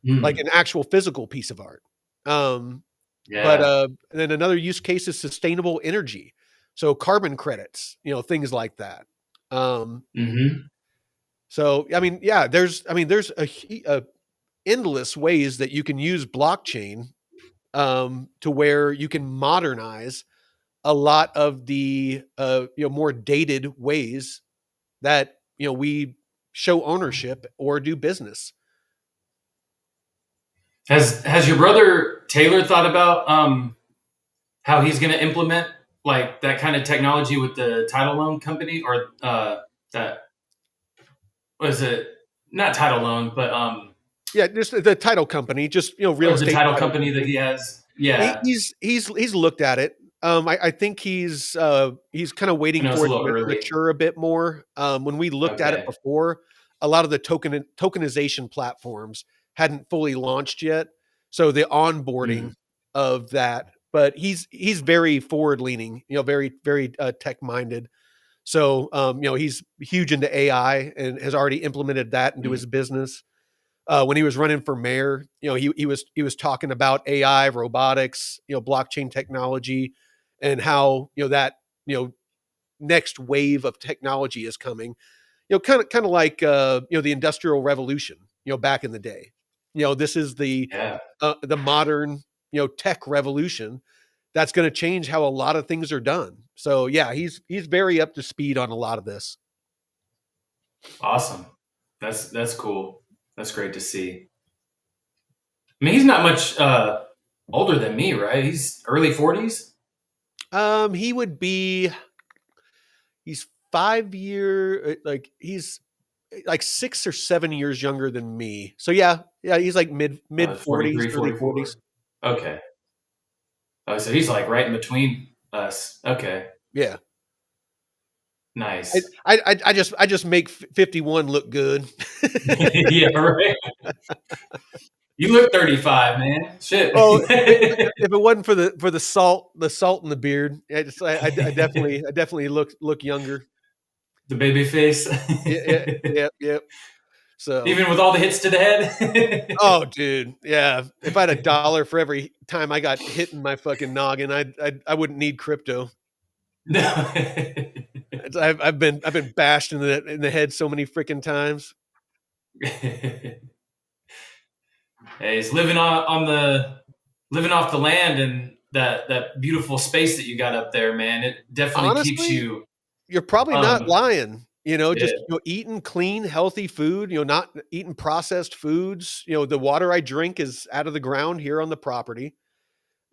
like Mm. an actual physical piece of art. Um, but Yeah. then another use case is sustainable energy, so carbon credits, things like that. Um, Mm-hmm. so I mean, yeah, there's endless ways that you can use blockchain to where you can modernize a lot of the more dated ways that we show ownership or do business. Has your brother Taylor thought about how he's going to implement like that kind of technology with the title loan company or that was it not title loan but Yeah, just the title company, just real or the estate title title company that company. he has? Yeah, He's looked at it. I think he's kind of I waiting know it's for a it little to early. mature a bit more. When we looked at it Okay. before, a lot of the tokenization platforms hadn't fully launched yet, so the onboarding Mm, of that. But he's very forward leaning, very very tech minded. So he's huge into AI and has already implemented that into mm, his business. When he was running for mayor, he was talking about AI, robotics, blockchain technology, and how that you know next wave of technology is coming. Kind of like the Industrial Revolution. Back in the day. This is yeah, the modern tech revolution that's going to change how a lot of things are done. So yeah, he's very up to speed on a lot of this. awesome. That's cool. That's great to see. I mean, he's not much older than me, right? He's early 40s. He would be he's 5 year like he's like 6 or 7 years younger than me. So yeah, yeah, he's like mid 40s, 43, early 44. 40s. Okay. Oh, so he's like right in between us. Okay. Yeah. I, Nice. I just make 51 look good. Yeah, right. You look 35, man. Shit. Oh, if it wasn't for the salt in the beard, I definitely look younger. The baby face. Yeah, yeah, yeah, yeah. So, Even with all the hits to the head. oh, dude, yeah. If I had $1 for every time I got hit in my fucking noggin, I wouldn't need crypto. No. I've been bashed in the head so many freaking times. Hey, it's living on the living off the land and that beautiful space that you got up there, man. It definitely keeps Honestly, you you're probably not um lying. yeah. Just eating clean, healthy food. Not eating processed foods. The water I drink is out of the ground here on the property.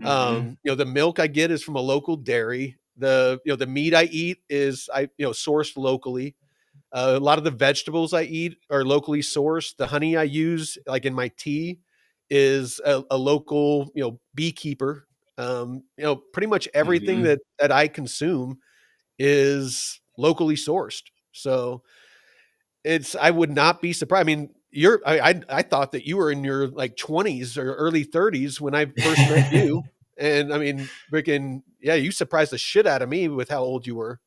Hmm. The milk I get is from a local dairy. The meat I eat is sourced locally. A lot of the vegetables I eat are locally sourced. The honey I use, like in my tea, is a local, beekeeper. Pretty much everything Hmm. that I consume is locally sourced. So I would not be surprised. I mean, I thought that you were in your like 20s or early 30s when I first met you. And I mean, freaking, yeah, you surprised the shit out of me with how old you were.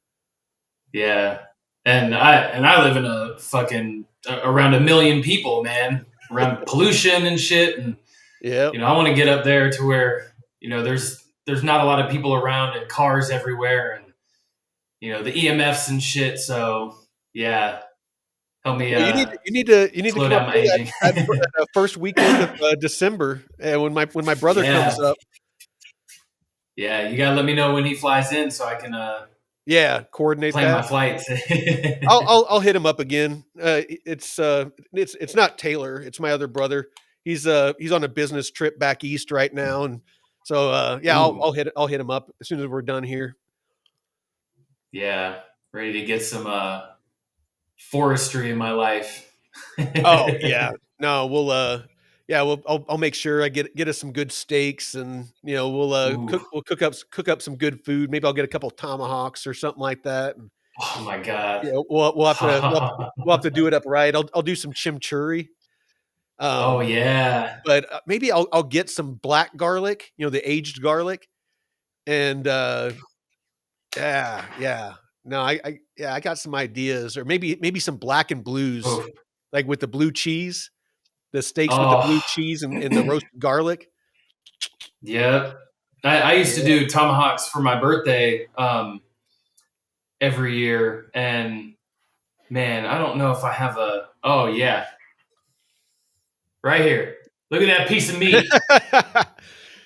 Yeah. And I live in a fucking around a million people, man. Around pollution and shit and Yeah. I want to get up there to where, there's not a lot of people around and cars everywhere and the EMFs and shit. So, yeah, help me Well, you need to slow come up down my here aging. that first weekend of December, when my brother Yeah. comes up. Yeah, you gotta let me know when he flies in so I can Yeah, coordinate plan my that. flights. I'll hit him up again. It's not Taylor. It's my other brother. He's on a business trip back east right now, and so yeah, Ooh, I'll hit him up as soon as we're done here. yeah, ready to get some forestry in my life. Oh yeah, no, yeah, I'll make sure I get us some good steaks, and we'll Ooh, cook up some good food. Maybe I'll get a couple tomahawks or something like that. And oh my god. we'll have to do it up right. I'll do some chimichurri. Oh Um, yeah. but maybe I'll get some black garlic, the aged garlic, and yeah, yeah. No, yeah, I got some ideas, or maybe some black and blues, Oof. like with the blue cheese, the steaks with the Oh, blue cheese and the roasted garlic. yep. I used to Yeah. do tomahawks for my birthday every year, and man, I don't know if I have a. Oh yeah, right here. Look at that piece of meat.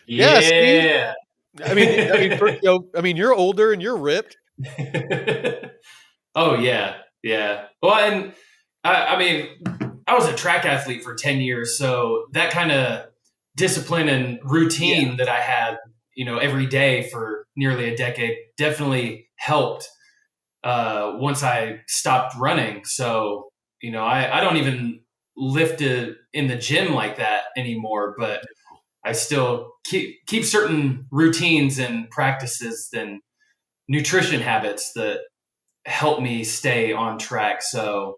Yeah, see? Yeah. You're older and you're ripped. Oh yeah, yeah. Well, and I mean, I was a track athlete for 10 years, so that kind of discipline and Yeah, routine that I had, every day for nearly a decade definitely helped once I stopped running. So, I don't even lift it in the gym like that anymore, but I still keep certain routines and practices and nutrition habits that help me stay on track. So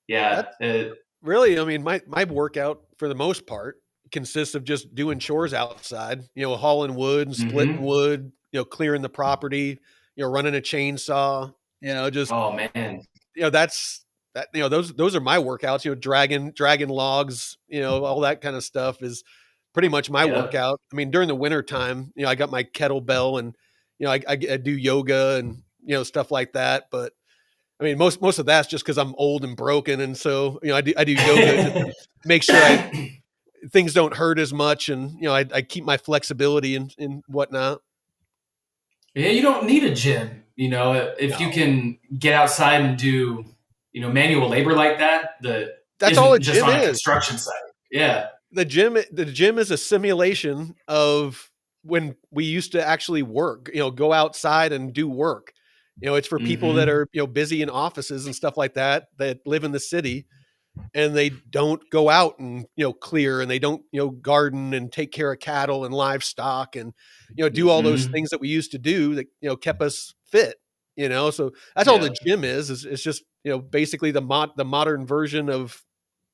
yeah, that's really, my workout for the most part consists of just doing chores outside, hauling wood and splitting hmm wood, clearing the property, running a chainsaw, just oh man, that's that, those are my workouts, dragging logs, all that kind of stuff is pretty much my yep. workout. I mean, during the winter time, I got my kettlebell and, I do yoga and, stuff like that. But I mean, most of that's just because I'm old and broken. And so, I do yoga just to make sure things don't hurt as much. And, I keep my flexibility and whatnot. Yeah, you don't need a gym. If you No, can get outside and do, manual labor like that that's all a isn't just gym on a is. construction site. Yeah. The gym is a simulation of when we used to actually work, go outside and do work. It's for people that hmm are, busy in offices and stuff like that, that live in the city and they don't go out and, clear and they don't, garden and take care of cattle and livestock and, do all those hmm things that we used to do that, kept us fit, so that's all the Yeah. gym is it's just, basically the modern version of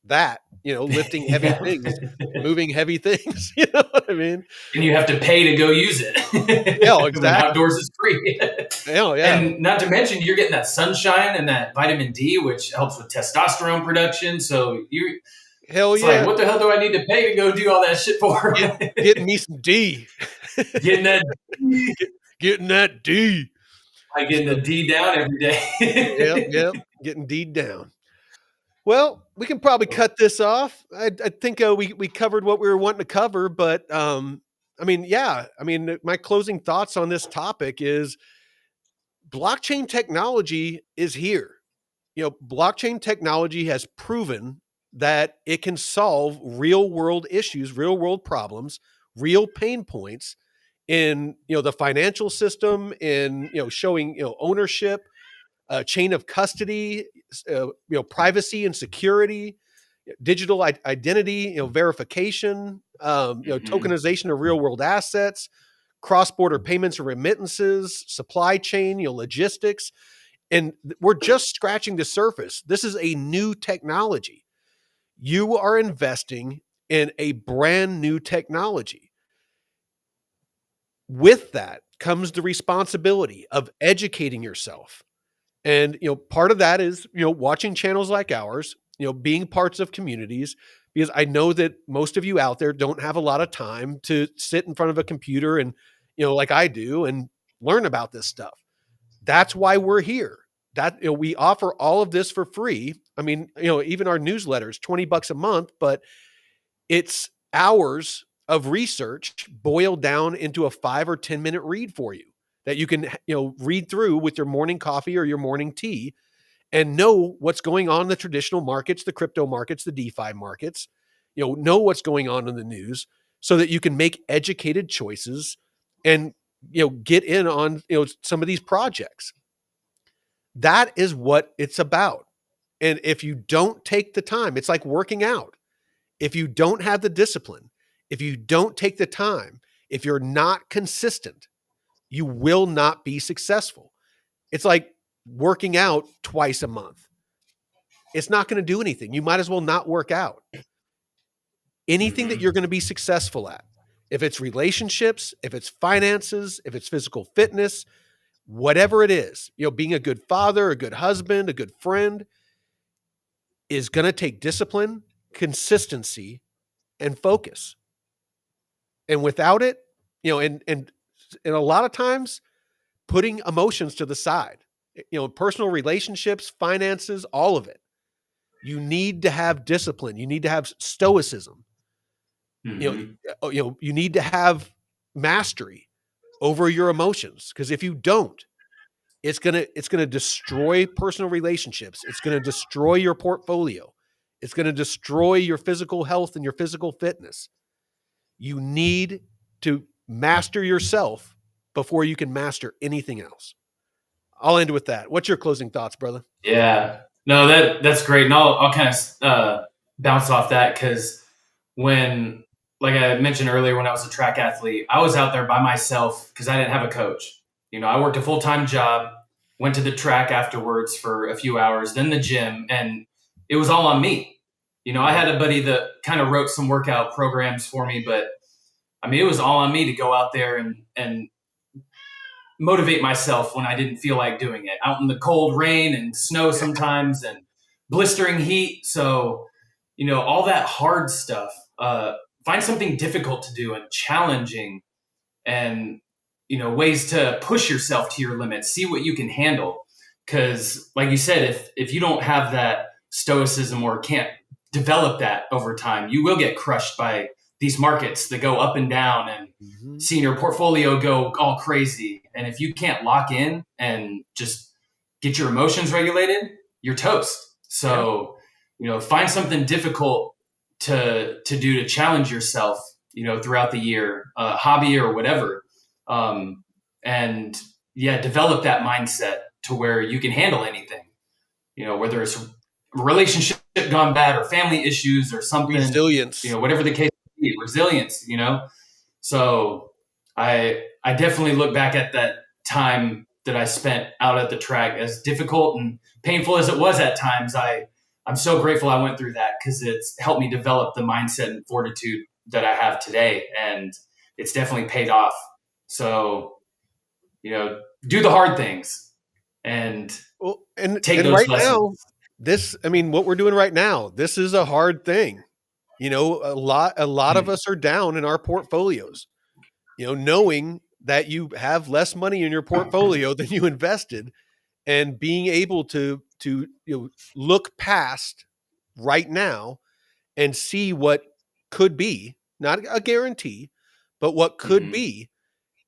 that, lifting heavy Yeah. things, moving heavy things, you know what I mean? And you have to pay to go use Yeah, it when exactly. outdoors is free. Yeah, yeah. And not to mention, you're getting that sunshine and that vitamin D, which helps with testosterone production. So Hell it's like, yeah. what the hell do I need to pay to go do all that shit for? Get getting me some D. Getting that D, Get getting that D. like getting the So, D down every yep, day. yep, getting D down. Well, we can probably cut this off. I think, we covered what we were wanting to cover, but, yeah, my closing thoughts on this topic is blockchain technology is here. Blockchain technology has proven that it can solve real world issues, real world problems, real pain points in, the financial system, in, showing, ownership, chain of custody, privacy and security, digital identity, verification, hmm tokenization of real world assets, cross border payments and remittances, supply chain, logistics. And we're just scratching the surface. This is a new technology. You are investing in a brand new technology. With that comes the responsibility of educating yourself. And, part of that is, watching channels like ours, being parts of communities, because I know that most of you out there don't have a lot of time to sit in front of a computer and, like I do, and learn about this stuff. That's why we're here. That, we offer all of this for free. I mean, even our newsletters, $20 a month, but it's hours of research boiled down into a 5 or 10 minute read for you that you can, read through with your morning coffee or your morning tea and know what's going on in the traditional markets, the crypto markets, the DeFi markets, know what's going on in the news so that you can make educated choices and, get in on, some of these projects. That is what it's about. And if you don't take the time, it's like working out. If you don't have the discipline, if you don't take the time, if you're not consistent, you will not be successful. It's like working out twice a month. It's not going to do anything. You might as well not work out. Anything that hmm you're going to be successful at, if it's relationships, if it's finances, if it's physical fitness, whatever it is, being a good father, a good husband, a good friend, is going to take discipline, consistency, and focus. And without it, and a lot of times putting emotions to the side, personal relationships, finances, all of it. You need to have discipline. You need to have stoicism. You know, Hmm. you need to have mastery over your emotions, because if you don't, it's gonna destroy personal relationships. It's gonna destroy your portfolio. It's gonna destroy your physical health and your physical fitness. You need to master yourself before you can master anything else. I'll end with that. What's your closing thoughts, brother? Yeah, no, that's great, and I'll kind of bounce off that because when, like I mentioned earlier, when I was a track athlete, I was out there by myself because I didn't have a coach. I worked a full time job, went to the track afterwards for a few hours, then the gym, and it was all on me. I had a buddy that kind of wrote some workout programs for me, but I mean, it was all on me to go out there and motivate myself when I didn't feel like doing it out in the cold rain and snow sometimes and blistering heat. So, all that hard stuff, find something difficult to do and challenging and, ways to push yourself to your limits, see what you can handle. Cause like you said, if you don't have that stoicism or can't develop that over time, you will get crushed by these markets that go up and down and Mm-hmm. seeing your portfolio go all crazy. And if you can't lock in and just get your emotions regulated, you're toast. Yeah. So, find something difficult to do to challenge yourself, throughout the year, hobby or whatever. And yeah, develop that mindset to where you can handle anything, whether it's a relationship gone bad or family issues or something, Resilience. whatever the case may be, resilience, So I definitely look back at that time that I spent out at the track, as difficult and painful as it was at times. I'm so grateful I went through that because it's helped me develop the mindset and fortitude that I have today, and it's definitely paid off. So, do the hard things and Well, and take and those right lessons. now, I mean, what we're doing right now, this is a hard thing. A lot of us are down in our portfolios. Knowing that you have less money in your portfolio than you invested, and being able to look past right now and see what could be, not a guarantee, but what could Hmm. be,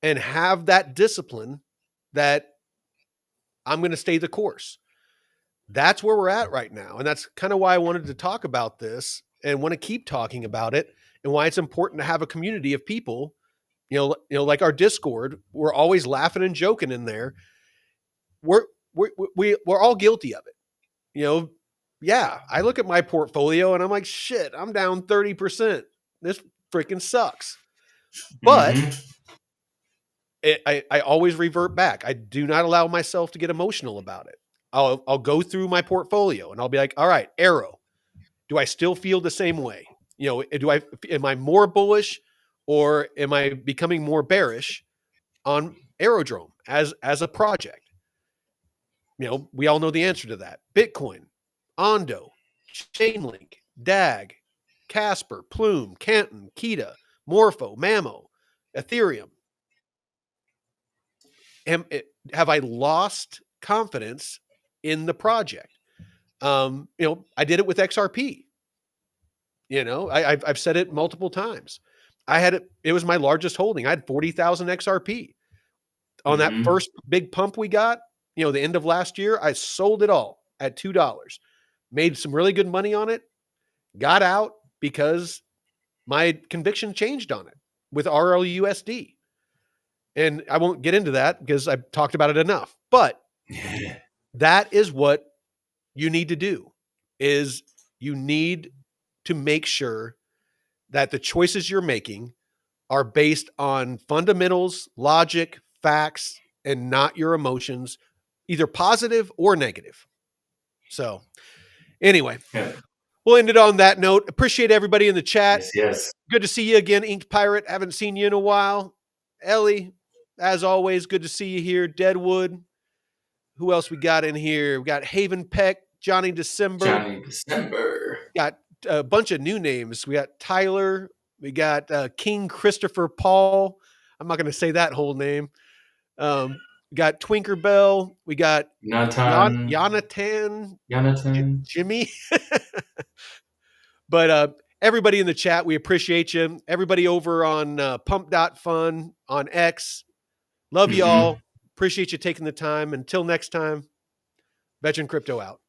and have that discipline that I'm going to stay the course. That's where we're at right now. And that's kind of why I wanted to talk about this and want to keep talking about it, and why it's important to have a community of people, like our Discord. We're always laughing and joking in there. We're we're all guilty of it. You know, yeah, I look at my portfolio and I'm like, shit, I'm down 30%. This freaking sucks. But Hmm. I always revert back. I do not allow myself to get emotional about it. I'll go through my portfolio and I'll be like, all right, Arrow, do I still feel the same way? Am I more bullish, or am I becoming more bearish on Aerodrome as a project? We all know the answer to that. Bitcoin, Ondo, Chainlink, DAG, Casper, Plume, Canton, Kita, Morpho, Mamo, Ethereum. Have I lost confidence in the project? I did it with XRP. I've said it multiple times. It was my largest holding. I had 40,000 XRP. On that Hmm. first big pump we got, the end of last year, I sold it all at $2. Made some really good money on it. Got out because my conviction changed on it with RLUSD. And I won't get into that because I've talked about it enough. But that is what you need to do, is you need to make sure that the choices you're making are based on fundamentals, logic, facts, and not your emotions, either positive or negative. So, anyway, Yeah. we'll end it on that note. Appreciate everybody in the chat. Yes, yes. Good to see you again, Inked Pirate. Haven't seen you in a while. Ellie, as always, good to see you here. Deadwood. Who else we got in here? We got Haven Peck, Johnny December. Johnny December. Got a bunch of new names. We got Tyler. We got King Christopher Paul. I'm not going to say that whole name. We got Twinkerbell. We got Nathan. Jonathan, Jonathan. Jimmy. But Everybody in the chat, we appreciate you. Everybody over on pump.fun on X, love you all. Appreciate you taking the time. Until next time, Veteran Crypto out.